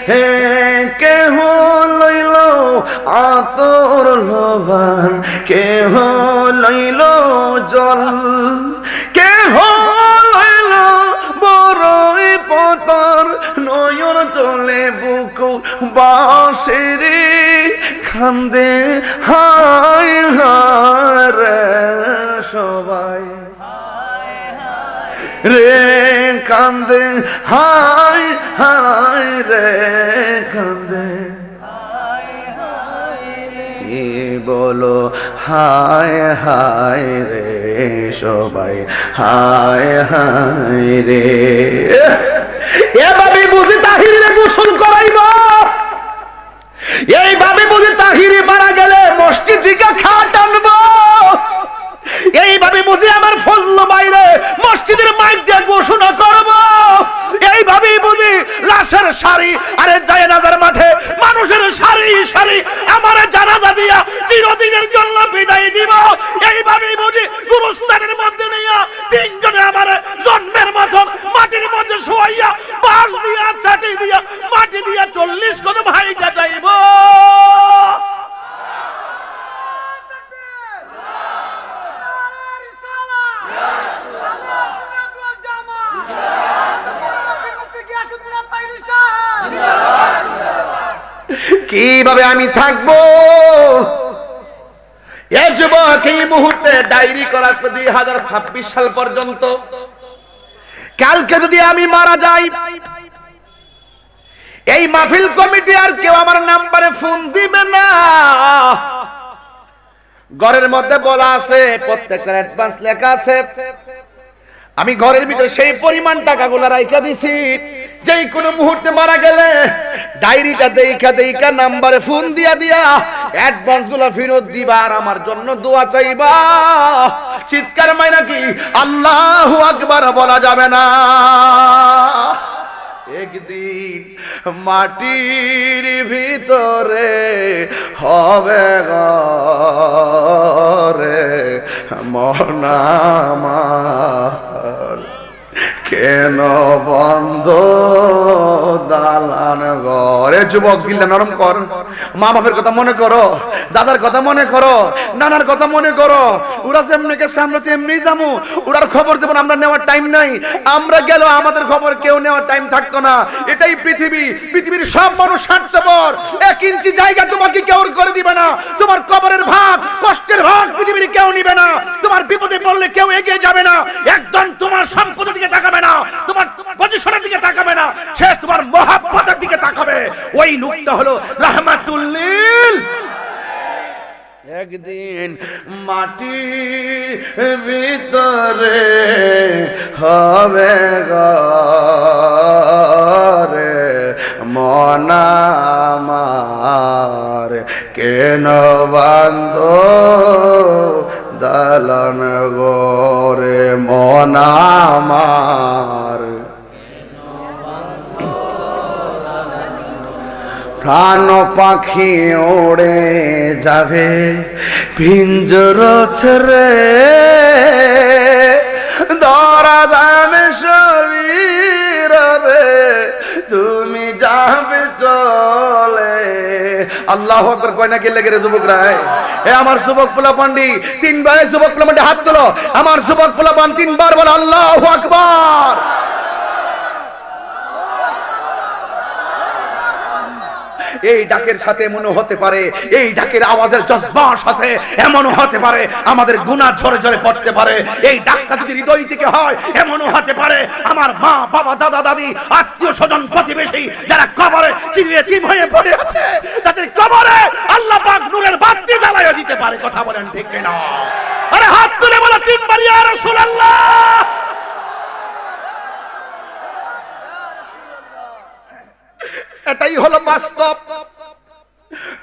হে কেহ লইল আতর লোবান, কেহ লইল জল, কেহ লইল বড়ই পাতার নয়ন চলে বুক বাসেরে কান্দে হায় হায় রে সবাই রে, কান্দে হায় হায় রে কান্দে, বলো হায় হায় রে সবাই, হায় হায় রে। এভাবে বুঝি তাহিরে গোসল করাইব, এইভাবে বুঝি তাহিরি মারা গেলে মসজিদ থেকে খাট আনব, এইভাবে বুঝি আমার ফজল বাইরে মসজিদের মাইক দিয়ে ঘোষণা করব, এইভাবেই বুঝি লাশের সারি আরে জানাজার মাঠে মানুষের সারি সারি আমার জানাজা দিয়া চিরদিনের জন্য বিদায় দিব, এইভাবেই বুঝি গুরুস্থানের মধ্যে নিয়া তিনজনে আমার জন্মের মতন মাটির মধ্যে শোয়াইয়া বাঁশ দিয়া চাটি দিয়া মাটি দিয়া 40 কদম হাইটা যাইব। কিভাবে আমি থাকবো? এই যুবক এই মুহূর্তে ডায়েরি করার 2026 সাল পর্যন্ত, কালকে যদি আমি মারা যাই, এই মাহফিল কমিটি আর কেউ আমার নাম্বারে ফোন দিবে না। ঘরের মধ্যে বলা আছে, প্রত্যেকটা অ্যাডভান্স লেখা আছে, আমি ঘরের ভিতরে সেই পরিমাণ টাকাগুলো রাইখা দিছি, যেই কোনো মুহূর্তে মারা গেলে ডায়েরিটা দেখা নাম্বারে ফোন দিয়া অ্যাডভান্স গুলো ফেরত দিবা আর আমার জন্য দোয়া চাইবা। চিৎকার মাইনা কি আল্লাহু আকবার বলা যাবে না? একদিন মাটির ভিতরে হবে ঘরে মন আমার কেন বন্ধ দালান ঘরে। যুবক দিলটা নরম কর, মা বাপের কথা মনে করো, দাদার কথা মনে করো, নানার কথা মনে করো। ওরা যেমনি গেছে আমরা এমনি যাবো, ওরার খবর যেমন আমরা নেওয়ার টাইম নাই, আমরা গেল আমাদের খবর কেউ নেওয়ার টাইম থাকতো না। এটাই পৃথিবী, পৃথিবীর সব মানুষ স্বার্থপর। 1 ইঞ্চি জায়গা তোমাকে কেউ করে দিবে না, তোমার কবরের ভাগ কষ্টের ভাগ পৃথিবীর কেউ নিবে না, তোমার বিপদে পড়লে কেউ এগিয়ে যাবে না, একদম তোমার সম্পদের দিকে তাকাবে না, তোমার পজিশনের দিকে তাকাবে না, সে তোমার মহাব্বতের দিকে তাকাবে। ওই লোকটা হলো রাহমাতুল লিল। একদিন মাটির ভিতরে হবে ঘরে মন আমার কেন বান্ধ দালান ঘরে মন আমার প্রাণ পাখি ওড়ে যাবে পিঞ্জর ছেড়ে ধরা দামে সবই রবে তুমি যাবে চলে। আল্লাহু আকবার কয় না কে লেগে রে যুবকরা? এ আমার যুবক পোলাপান্ডি 3 বার যুবক পোলাপান্ডি হাত তোলো, আমার যুবক পোলাপান 3 বার বলো আল্লাহু আকবার। এই ডাকের সাথে এমনও হতে পারে, এই ডাকের আওয়াজের জজবার সাথে এমনও হতে পারে আমাদের গুনাহ ঝরে ঝরে পড়তে পারে। এই ডাকটা যদি হৃদয় থেকে হয় এমনও হতে পারে আমার মা বাবা দাদা দাদি আত্মীয় স্বজন প্রতিবেশী যারা কবরে চিনিয়ে চিম হয়ে পড়ে আছে তাদের কবরে আল্লাহ পাক নূরের বাতি জ্বালায় দিতে পারে। কথা বলেন ঠিক কিনা? আরে হাত তুলে বলো 3 বার ইয়া রাসূলুল্লাহ। এটাই হলো বাস্তব।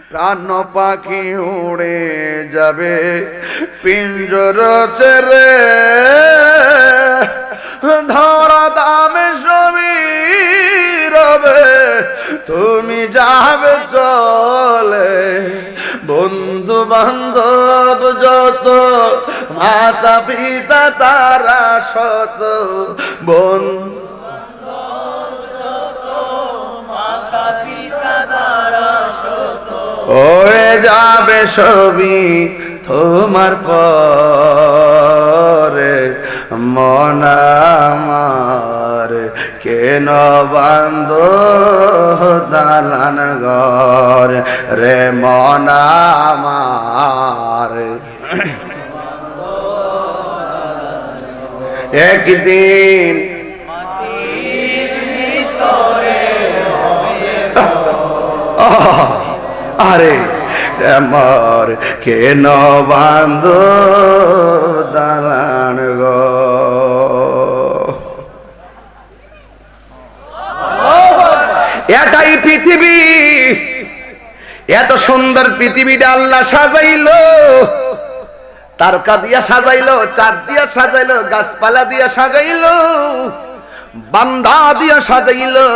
প্রাণ পাখি উড়ে যাবে পিঞ্জর ছেড়ে ধরা দামে সবই রবে তুমি যাবে চলে। বন্ধু বান্ধব যত মাতা পিতা তারা শত বন্ধু হয়ে যাবে সবই তোমার পরে মন আমার কেন বান্ধ দালান ঘর রে মন আমার। একদিন আরে আমার কেন বান্ধ দালান গো। এটাই পৃথিবী, এত সুন্দর পৃথিবীটা আল্লাহ সাজাইলো, তারকা দিয়া সাজাইলো, চাঁদ দিয়া সাজাইলো, গাছপালা দিয়া সাজাইলো, বান্দা দিয়া সাজাইলো।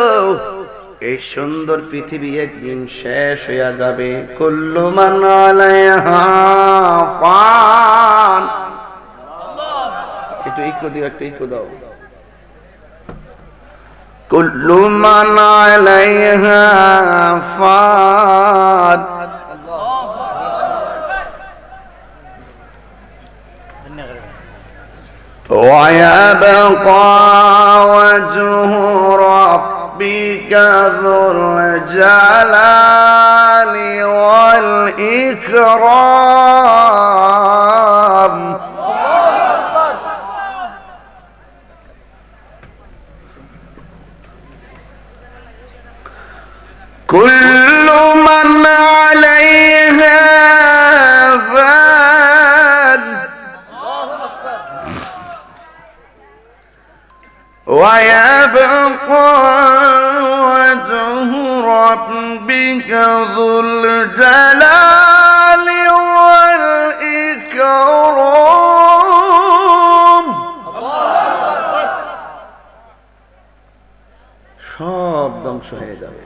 এই সুন্দর পৃথিবী একদিন শেষ হয়ে যাবে। কুল্লু মান আলাইহা ফান। একটু ইকো দিও, একটু ইকো দাও। কুল্লু মান আলাইহা ফান ওয়া ইয়াবকা ওয়াজহু ربك ذو الجلال والإكرام كل من عليها فان ويبقى وجه ربك ذو الجلال والإكرام সব ধ্বংস ধ্বংস হয়ে যাবে।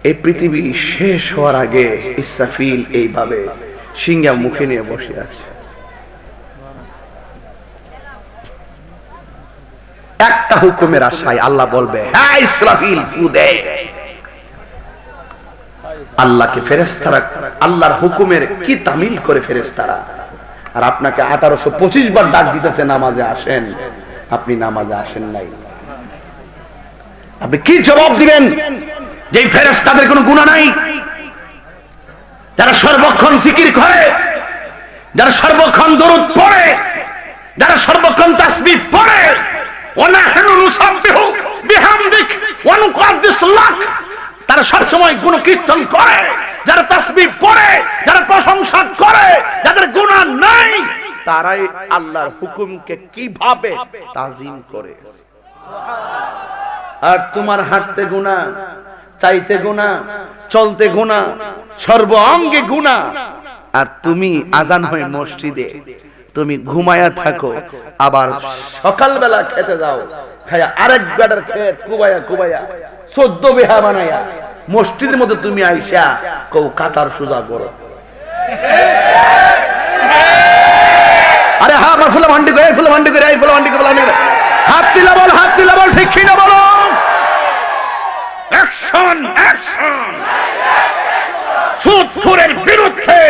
এই পৃথিবী শেষ হওয়ার আগে ইসরাফিল এইভাবে সিংহা মুখে নিয়ে বসে আছে। একটা হুকুমের আশায় আল্লাহ বলবে, হ্যাঁ ইসরাফিল ফু দে। আল্লাহকে ফেরেশতারা আল্লাহর হুকুমের কি তামিল করে ফেরেশতারা, আর আপনাকে 1825 বার ডাক দিতেছে নামাজে আসেন, আপনি নামাজে আসেন নাই। আপনি কি জবাব দিবেন যে ফেরেশতাদের কোনো গুনাহ নাই? যারা সর্বক্ষণ জিকির করে, যারা সর্বক্ষণ দরুদ পড়ে, যারা সর্বক্ষণ তাসবিহ পড়ে, ওয়া নাহনু নুসাব্বিহু বিহামদিক ওয়া নুকাদ্দিস লাক, তারা সব সময় গুণ কীর্তন করে, যারা তাসবিহ পড়ে, যারা প্রশংসা করে, যাদের গুনাহ নাই, তারাই আল্লাহর হুকুমকে কিভাবে তাজিম করে। আর তোমার হাঁটতে গুনাহ, চাইতে গুনাহ, চলতে গুনাহ, সর্ব অঙ্গে গুনাহ, আর তুমি আজান হয়ে মসজিদে তুমি ঘুমায়া থাকো, আবার সকালবেলা খেতে যাও, খায়া আরেক গাড়ার খেত কুবায়া কুবায়া 14 বিঘা বানায়া মসজিদের মধ্যে তুমি আইসা কও কাতার সোজা করো। আরে হ্যাঁ, আমার ফুলা ভান্ডি করে, ফুলা ভান্ডি করে, ফুলা ভান্ডি করে, হাত দিলা বল, হাত দিলা বল, ঠিক কি না বলো? Action, action! সুদখোরের বিরুদ্ধে,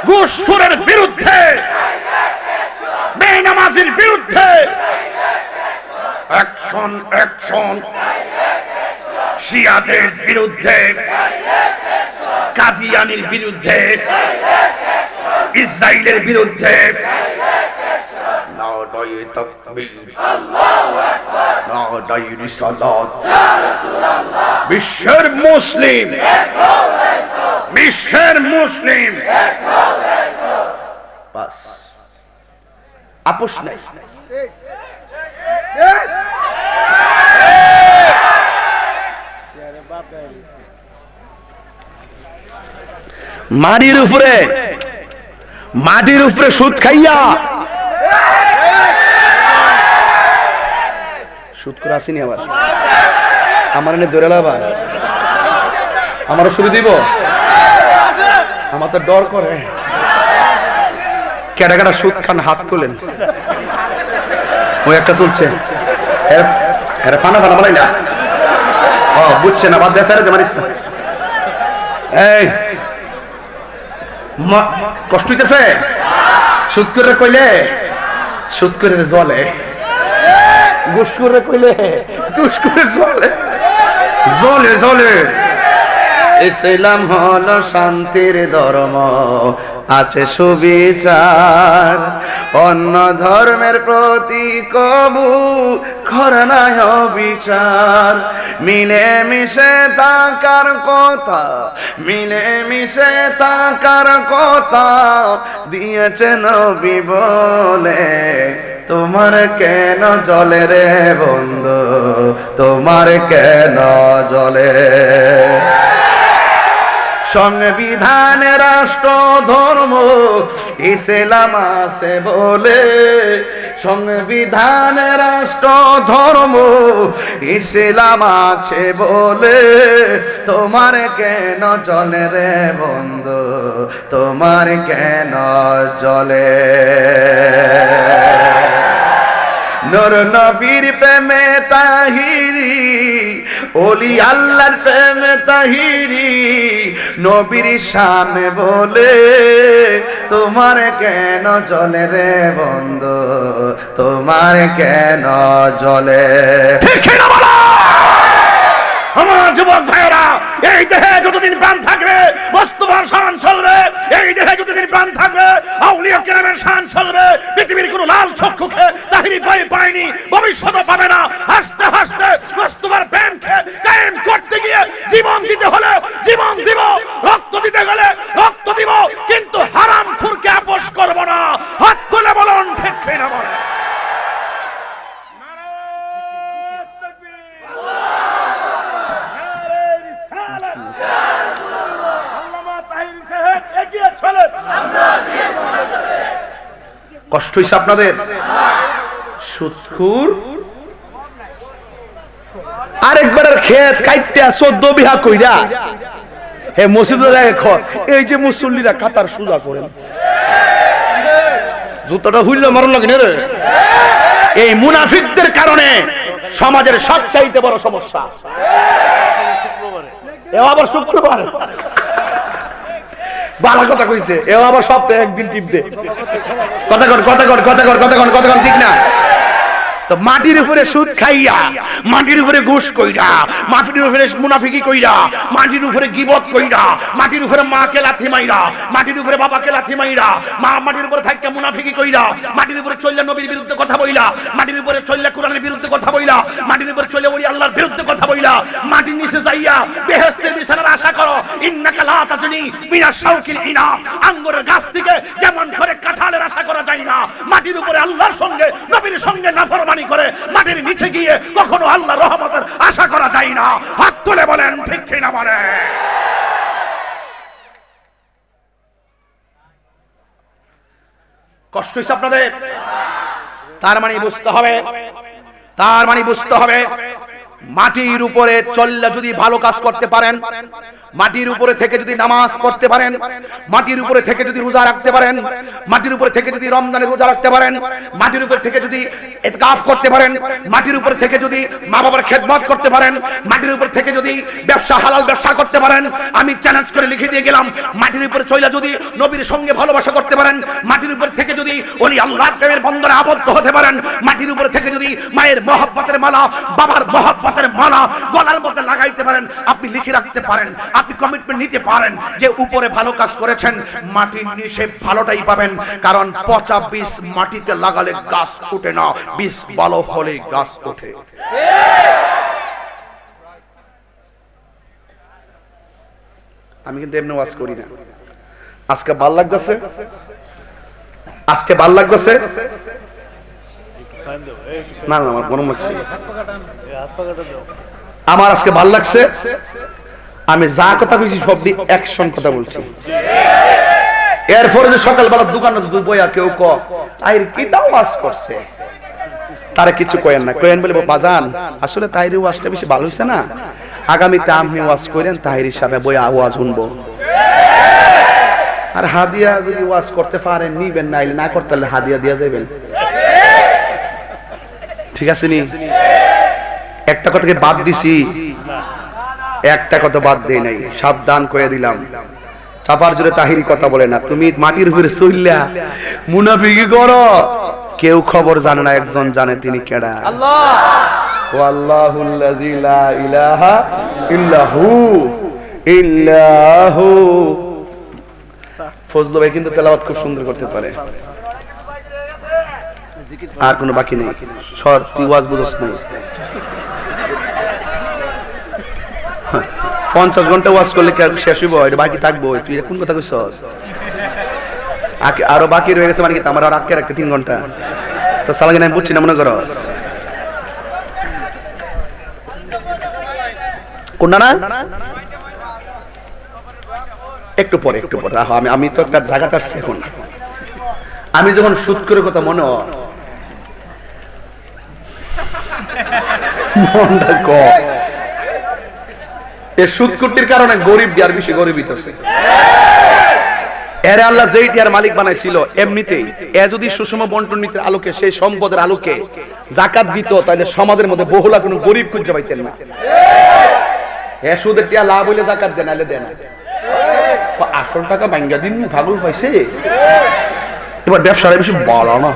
ঘুষখোরের বিরুদ্ধে, বেনামাজির বিরুদ্ধে অ্যাকশন, অ্যাকশন! শিয়াদের বিরুদ্ধে, কাদিয়ানির বিরুদ্ধে, ইসরায়েলের বিরুদ্ধে নারায়ে তাকবীর, আল্লাহু আকবার, নারায়ে রিসালাত, ইয়া রাসূলুল্লাহ। বিশ্বের মুসলিম, বিশ্বের মুসলিম, বাস আপোষ নাই। মাটির উপরে, মাটির উপরে সুদ খাইয়া, সুদ করে আসিনি আবার আমার এনে ধরে লাভ, আমারও শুরু দিব, আমার তো ডর করে। কেডা কেডা সুদ খান হাত তোলেন, ওই একটা তুলছে, ফানা ফানা বলাই না, ও বুঝছে না, বাদ দেশে মারিস না। এই কষ্ট হইতেছে, সুদ করে কইলে সুদ করে জলে, ঘুষ করে কইলে ঘুষ করে জলে, জলে জলে। ইসলাম হলো শান্তির ধর্ম, আছে সুবিচার, অন্য ধর্মের প্রতি কবু করে না বিচার। মিলে মিশে থাকার কথা, মিলে মিশে থাকার কথা দিয়েছে নবী বলে, তোমার কেন জলে রে বন্ধু, তোমার কেন জলে? সংবিধানে রাষ্ট্র ধর্ম ইসলাম আছে বলে, সংবিধানে রাষ্ট্র ধর্ম ইসলাম আছে বলে, তোমার কেন জলে রে বন্ধু, তোমার কেন জলে? নূর নবীর প্রেমে তাহিরি, ওলি আল্লাহর প্রেমে তাহিরি, নবীর শানে বলে, তোমার কেন জলে রে বন্ধু, তোমার কেন জলে? ঠিক না বলো আমার যুবক ভাইয়েরা, এই দেহে যতদিন প্রাণ থাকবে মোস্তফার শান চলবে, এই দেহে যতদিন প্রাণ থাকবে আউলিয়া কেরামের শান চলবে। পৃথিবীর কোন লাল চক্ষুকে তাহিরি ভয় পায়নি, ভবিষ্যতে পাবে না। হাসতে হাসতে মোস্তফার প্রেমকে কায়েম করতে গিয়ে জীবন দিতে হলে জীবন দিব, রক্ত দিতে গেলে রক্ত দিব, কিন্তু হারাম খুরকে আপোষ করব না। হাত তুলে বলুন ঠিক না বলেন? কষ্ট হইছে আপনাদের? সুদখোর আরেকবারের ক্ষেত কাইতে 14 বিঘা কইরা হে মসজিদে যায় এই যে মুসল্লিরা কাতার সুজা করেন জুতাটা হুইল মারন লাগে রে এই মুনাফিকদের কারণে সমাজের সবচাইতে বড় সমস্যা এও আবার শুক্রবার ভালো কথা কইছে এও আবার সপ্তাহে একদিন টিপ দে কথা ঠিক না তো মাটির উপরে সুদ খাইয়া মাটির উপরে ঘুষ কইরা মাটির উপরে মুনাফিকি কইরা মাটির উপরে গীবত কইরা মাটির উপরে মাকে লাথি মাইরা মাটির উপরে বাবাকে লাথি মাইরা মা মাটির উপরে থাইকা মুনাফিকি কইরা মাটির উপরে চললে নবীর বিরুদ্ধে কথা বইলা মাটির উপরে চললে কোরআনের বিরুদ্ধে কথা বইলা মাটির উপরে চললে ওলি আল্লাহর বিরুদ্ধে কথা বইলা মাটির নিচে যাইয়া বেহেশতের বিছানার আশা করো ইন্নাকা লা তাজনি মিনাশ শাওকিল ইনাব আঙ্গুরের গাছ থেকে যেমন করে কাঁঠালের আশা করা যায় না মাটির উপরে আল্লাহর সঙ্গে নবীর সঙ্গে নাফরমানি করে মাটির নিচে গিয়ে কখনো আল্লাহর রহমতের আশা করা যায় না হাত তুলে বলেন ঠিক কি না বলে কষ্ট হইছে আপনাদের তার মানে বুঝতে হবে মাটির উপরে চললে যদি ভালো কাজ করতে পারেন মাটির উপরে থেকে যদি নামাজ পড়তে পারেন মাটির উপরে থেকে যদি রোজা রাখতে পারেন মাটির উপরে থেকে যদি রমজানের রোজা রাখতে পারেন মাটির উপরে থেকে যদি ইতিকাফ করতে পারেন মাটির উপরে থেকে যদি মা বাবার খেদমত করতে পারেন মাটির উপরে থেকে যদি ব্যবসা হালাল ব্যবসা করতে পারেন আমি চ্যালেঞ্জ করে লিখে দিয়ে গেলাম মাটির উপরে চইলা যদি নবীর সঙ্গে ভালোবাসা করতে পারেন মাটির উপরে থেকে যদি উনি আল্লাহর প্রেমের বন্ধনে আবদ্ধ হতে পারেন মাটির উপরে থেকে যদি মায়ের মহব্বতের মালা বাবার মহব্বতের মালা গলার মধ্যে লাগাইতে পারেন আপনি লিখে রাখতে পারেন আপনি কমিটমেন্ট নিতে পারেন যে উপরে ভালো কাজ করেছেন মাটির নিচে ভালোটাই পাবেন কারণ পচা বীজ মাটিতে লাগালে গাছ ওঠে না বীজ ভালো হলে গাছ ওঠে আমি কিন্তু এমনি ওয়াজ করি না আজকে ভাল লাগতেছে না আমার গরম লাগছে আমার আজকে ভাল লাগছে আমি যা কথা বলছি সবই অ্যাকশন কথা বলছি এরপরে যে সকালবেলা দোকানে বইয়া কেউ তাইর কি দাও ওয়াজ করছে তারা কিছু কয়েন না কয়েন বলে বাজান আসলে তাইর ওয়াজটা বেশি ভালো হইছে না আগামীতে আপনি ওয়াজ করেন তাইর হিসাবে বইয়া আওয়াজ শুনবো আর হাদিয়া যদি ওয়াজ করতে পারেন নিবেন নাইলে না করতে হলে হাদিয়া দিয়া যাবেন ঠিক আছে নি একটা কথাকে বাদ দিছি একটা কথা বাদ দেই নাই সাবধান করে দিলাম চাপার জোরে তাহিরি কথা বলে না তুমি মাটির উপরে চইল্লা মুনাফিকি করো কেউ খবর জানে না একজন জানে তিনি কেডা আল্লাহ ওয়াল্লাহুল্লাযী লা ইলাহা ইল্লাহু ফজলু ভাই কিন্তু তেলাওয়াত খুব সুন্দর করতে পারে আর কোনো বাকি নেই সর তুই ওয়াজ বুঝছ নাই 50 ঘন্টা ওয়াজ করলে শেষ হইব এটা বাকি থাকবো তুই কোন কথা কইছস আরো বাকি রয়ে গেছে মানে কি আমার আর আটকে রাখতে 3 ঘন্টা তো সালাগে আমি বুঝছি না মনে করস কোনটা না একটু পরে রাখো আমি তো একটা জায়গাতে আসছি এখন আমি যখন সুদ করে কথা মনে মনটা কম এই সুদ কুটির কারণে গরিব আর বেশি গরিবই আছে এর আল্লাহ যেই টিয়ার মালিক বানাইছিল এমনিতেই এ যদি সুষম বন্টন নীতির আলোকে সেই সম্পদের আলোকে যাকাত দিত তাহলে সমাজের মধ্যে বহুলা কোনো গরিব খুঁজে পাইতেন না এ সুদের টিয়া লাভ হইলে যাকাত দেন নাইলে দেন আসল টাকা ভাঙ্গা দিন পাগল পাইছে এবার ব্যবসাটা বেশি বলো না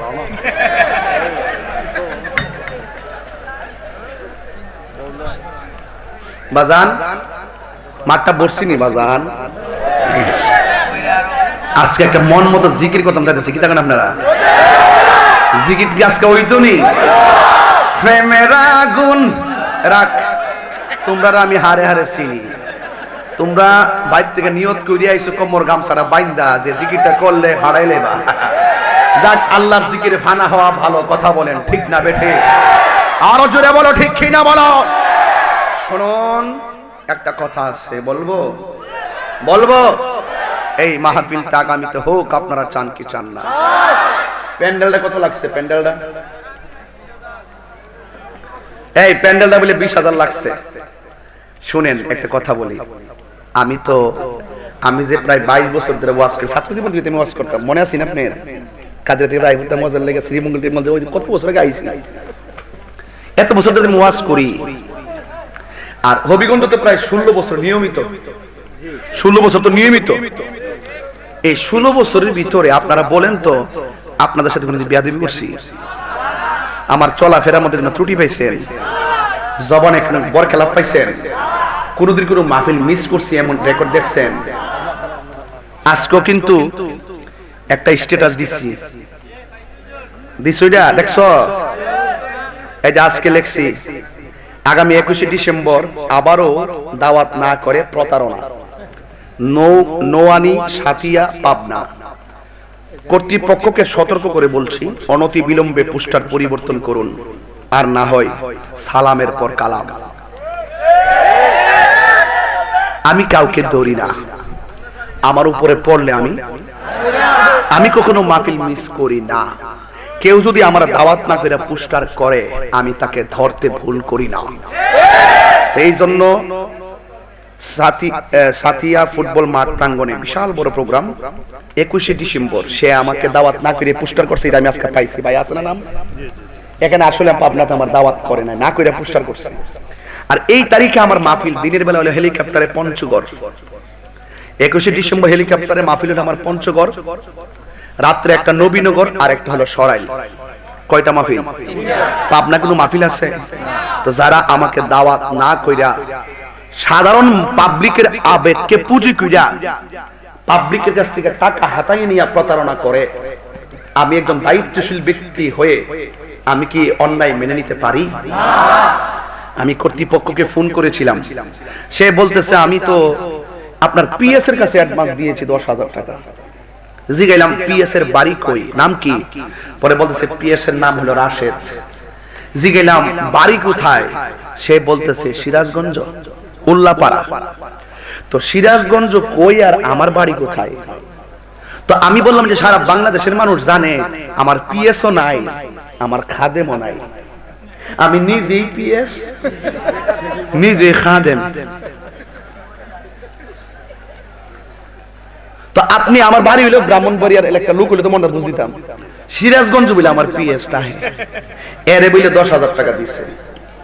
বাজান মাঠটা বসছিনি বাজান আজকে একটা মন মতো জিকির করতাম চাইতেছি কি থাকেন আপনারা জিকির কি আজকে হইতো নি প্রেমের আগুন রাখ তোমরা আমি হারে হারে চিনি তোমরা বাইর থেকে নিয়ত করে আইছো কোমর গামছাটা বাইন্দা যে জিকিরটা করলে হারাইলে বা যাক আল্লাহর জিকিরে ফানা হওয়া ভালো কথা বলেন ঠিক না বেটে আরো জোরে বলো ঠিক কি না বলো শুনুন একটা কথা আছে বলবো এই মাহফিলটা আগামীতে হোক আপনারা চান কি চান না প্যান্ডেলটা কত লাগছে প্যান্ডেলটা এই প্যান্ডেলটা বলে 20,000 লাগছে। শুনেন একটা কথা বলি, আমি যে প্রায় 22 বছর ধরে ওয়াজ করি, ছাত্র জীবন থেকে আমি ওয়াজ করতাম, মনে আছে না আপনার? কাদের থেকে রায় হতে মজার লেগে শ্রীমঙ্গল টিমঙ্গল ওই কত বছর আগে আইছি, এত বছর ধরে আমি ওয়াজ করি। আর হবিগঞ্জতে প্রায় 16 বছর নিয়মিত, 16 বছর তো নিয়মিত। এই 16 বছরের ভিতরে আপনারা বলেন তো, আপনাদের সাথে কোনো বিয়াদবি করছি? আমার চলাফেরার মধ্যে কোনো ত্রুটি পাইছেন? জবানে কোনো বরখেলাপ পাইছেন? কোনদিন কোনো মাহফিল মিস করছি এমন রেকর্ড দেখছেন? আজকেও কিন্তু একটা স্ট্যাটাস দিছি, দিছইডা দেখছো? এই যে আজকে লেখছি, আগামী 21শে ডিসেম্বর আবারও দাওয়াত না করে প্রতারণা, নোয়ানী সাতিয়া পাবনা। কর্তৃপক্ষকে সতর্ক করে বলছি, অনতি বিলম্বে পোস্টার পরিবর্তন করুন, আর না হয় সালামের পর কালাম। আমি কাউকে ধরি না, আমার উপরে পড়লে আমি কখনো মাহফিল মিস করি না। কেউ যদি আমার দাওয়াত না করে পোস্টার করে, আমি তাকে ধরতে ভুল করি না। এই জন্য সাথিয়া ফুটবল মাঠ প্রাঙ্গণে বিশাল বড় প্রোগ্রাম 21শে ডিসেম্বর। সে আমাকে দাওয়াত না করে পোস্টার করছে, এটা আমি আজকে পাইছি। ভাই আছে না নাম? এখানে আসলে পাবনাতে আমার দাওয়াত করে না করে পোস্টার করছে। আর এই তারিখে আমার মাহফিল দিনের বেলা হলো হেলিকপ্টারে পঞ্চগড়। 21শে ডিসেম্বর হেলিকপ্টারে মাহফিল হলো আমার পঞ্চগড়, রাত্রে একটা নবীনগর আর একটা হলো সরাইল। কয়টা মাহফিল? পাবনা কোনো মাহফিল আছে? তো যারা আমাকে দাওয়াত না কইরা সাধারণ পাবলিকের আবেগকে পুঁজি কইরা পাবলিকের কাছ থেকে টাকা হাতায় নিয়ে প্রতারণা করে, আমি একজন দায়িত্বশীল ব্যক্তি হয়ে আমি কি অন্যায় মেনে নিতে পারি? আমি কর্তৃপক্ষকে ফোন করেছিলাম, সে বলতেছে আমি তো আপনার পিএস এর কাছে অ্যাডভান্স দিয়েছি 10,000 টাকা। জিগাইলাম পিএস এর বাড়ি কই, নাম কি? পরে বলতেছে পিএস এর নাম হলো রাশেদ। জিগাইলাম বাড়ি কোথায়? সে বলতেছে সিরাজগঞ্জ, উল্লাপাড়া। তো সিরাজগঞ্জ কই আর আমার বাড়ি কোথায়? তো আমি বললাম যে সারা বাংলাদেশের মানুষ জানে আমার পিএসও নাই, আমার খাদেমও নাই, আমি নিজেই পিএস, নিজে খাদেম। তো আপনি আমার বাড়ি হইলো ব্রাহ্মণবাড়িয়ার এলাকা, লোক হইলে তো মনটা বুঝিতাম, সিরাজগঞ্জ বলে আমার পিএস তাই এরে বলে 10,000 টাকা দিছে।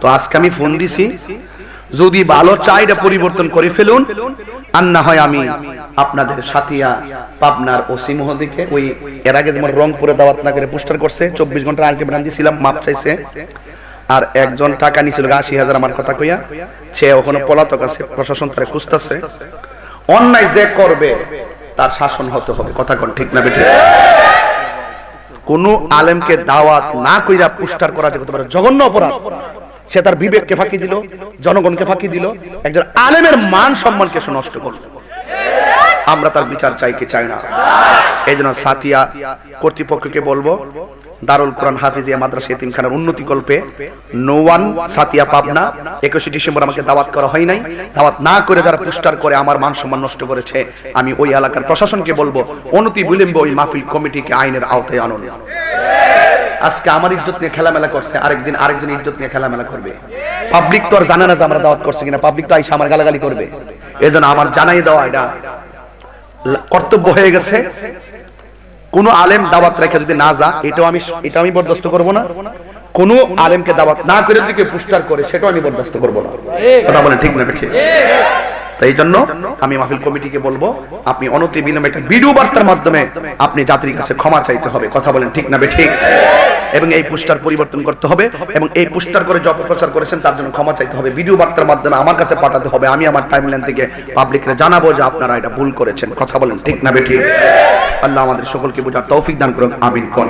তো আজকে আমি ফোন দিছি, যদি ভালো চাইটা পরিবর্তন করে ফেলুন, আর না হয় আমি আপনাদের সাথিয়া পাবনার ওসি মহোদয়কে, ওই এর আগে যেমন রংপুরে দাওয়াত না করে পোস্টার করছে, 24 ঘন্টার আলটিমেটাম দিয়েছিলাম, মাপ চাইছে, আর একজন টাকা নিছিল 80,000 আমার কথা কইয়া, সে ওখানে পলাতক আছে, প্রশাসন তারে খুঁজতেছে। অন্যায় যে করবে তার শাসন হতে হবে, কথা কোন ঠিক না বেঠিক? কোন আলেমকে দাওয়াত না কইরা পোস্টার করা যে কত বড় জঘন্য অপরাধ। সে তার বিবেককে ফাঁকি দিল, জনগণকে ফাঁকি দিল, একজন আলেমের মান সম্মানকে সে নষ্ট করল। আমরা তার বিচার চাই কি চাই না? এই জন্য সাথিয়া কর্তৃপক্ষকে বলবো, দারুল কোরআন হাফিজিয়া মাদ্রাসা এতিমখানার উন্নতি কল্পে নোয়ান সাথিয়া পাবনা 21শে ডিসেম্বর আমাকে দাওয়াত করা হয় নাই। দাওয়াত না করে যারা পোস্টার করে আমার মান সম্মান নষ্ট করেছে, আমি ওই এলাকার প্রশাসনকে বলবো অনতি বিলম্বে ওই মাহফিল কমিটিকে আইনের আওতায় আনুন। আজকে আমার ইজ্জত নিয়ে খেলামেলা করছে, আরেকদিন আরেকজন ইজ্জত নিয়ে খেলামেলা করবে। পাবলিক তো আর জানে না যে আমরা দাওয়াত করছি কিনা, পাবলিক তো আইসা আমার গালাগালি করবে। এজন্য আমার জানাই দেওয়া এটা কর্তব্য হয়ে গেছে। কোন আলেম দাওয়াত রেখে যদি না যা, এটা আমি বরদাস্ত করব না। কোন আলেমকে দাওয়াত না করে দিকে পোস্টার করে, সেটাও আমি বরদাস্ত করব না। কথা বলেন ঠিক না ঠিক? তাই জন্য আমি মাহফিল কমিটিকে বলবো, আপনি অনতি বিলম্বে একটা ভিডিও বার্তার মাধ্যমে আপনি জাতির কাছে ক্ষমা চাইতে হবে। কথা বলেন ঠিক না ঠিক? এবং এই পোস্টার পরিবর্তন করতে হবে, এবং এই পোস্টার করে যে অপপ্রচার করেছেন তার জন্য ক্ষমা চাইতে হবে। ভিডিও বার্তার মাধ্যমে আমার কাছে পাঠাতে হবে, আমি আমার টাইমলাইন থেকে পাবলিকরে জানাবো যে আপনারা এটা ভুল করেছেন। কথা বলেন ঠিক না ঠিক? আল্লাহ আমাদের সকলকে বোঝার তৌফিক দান করুন, আমিন কোন।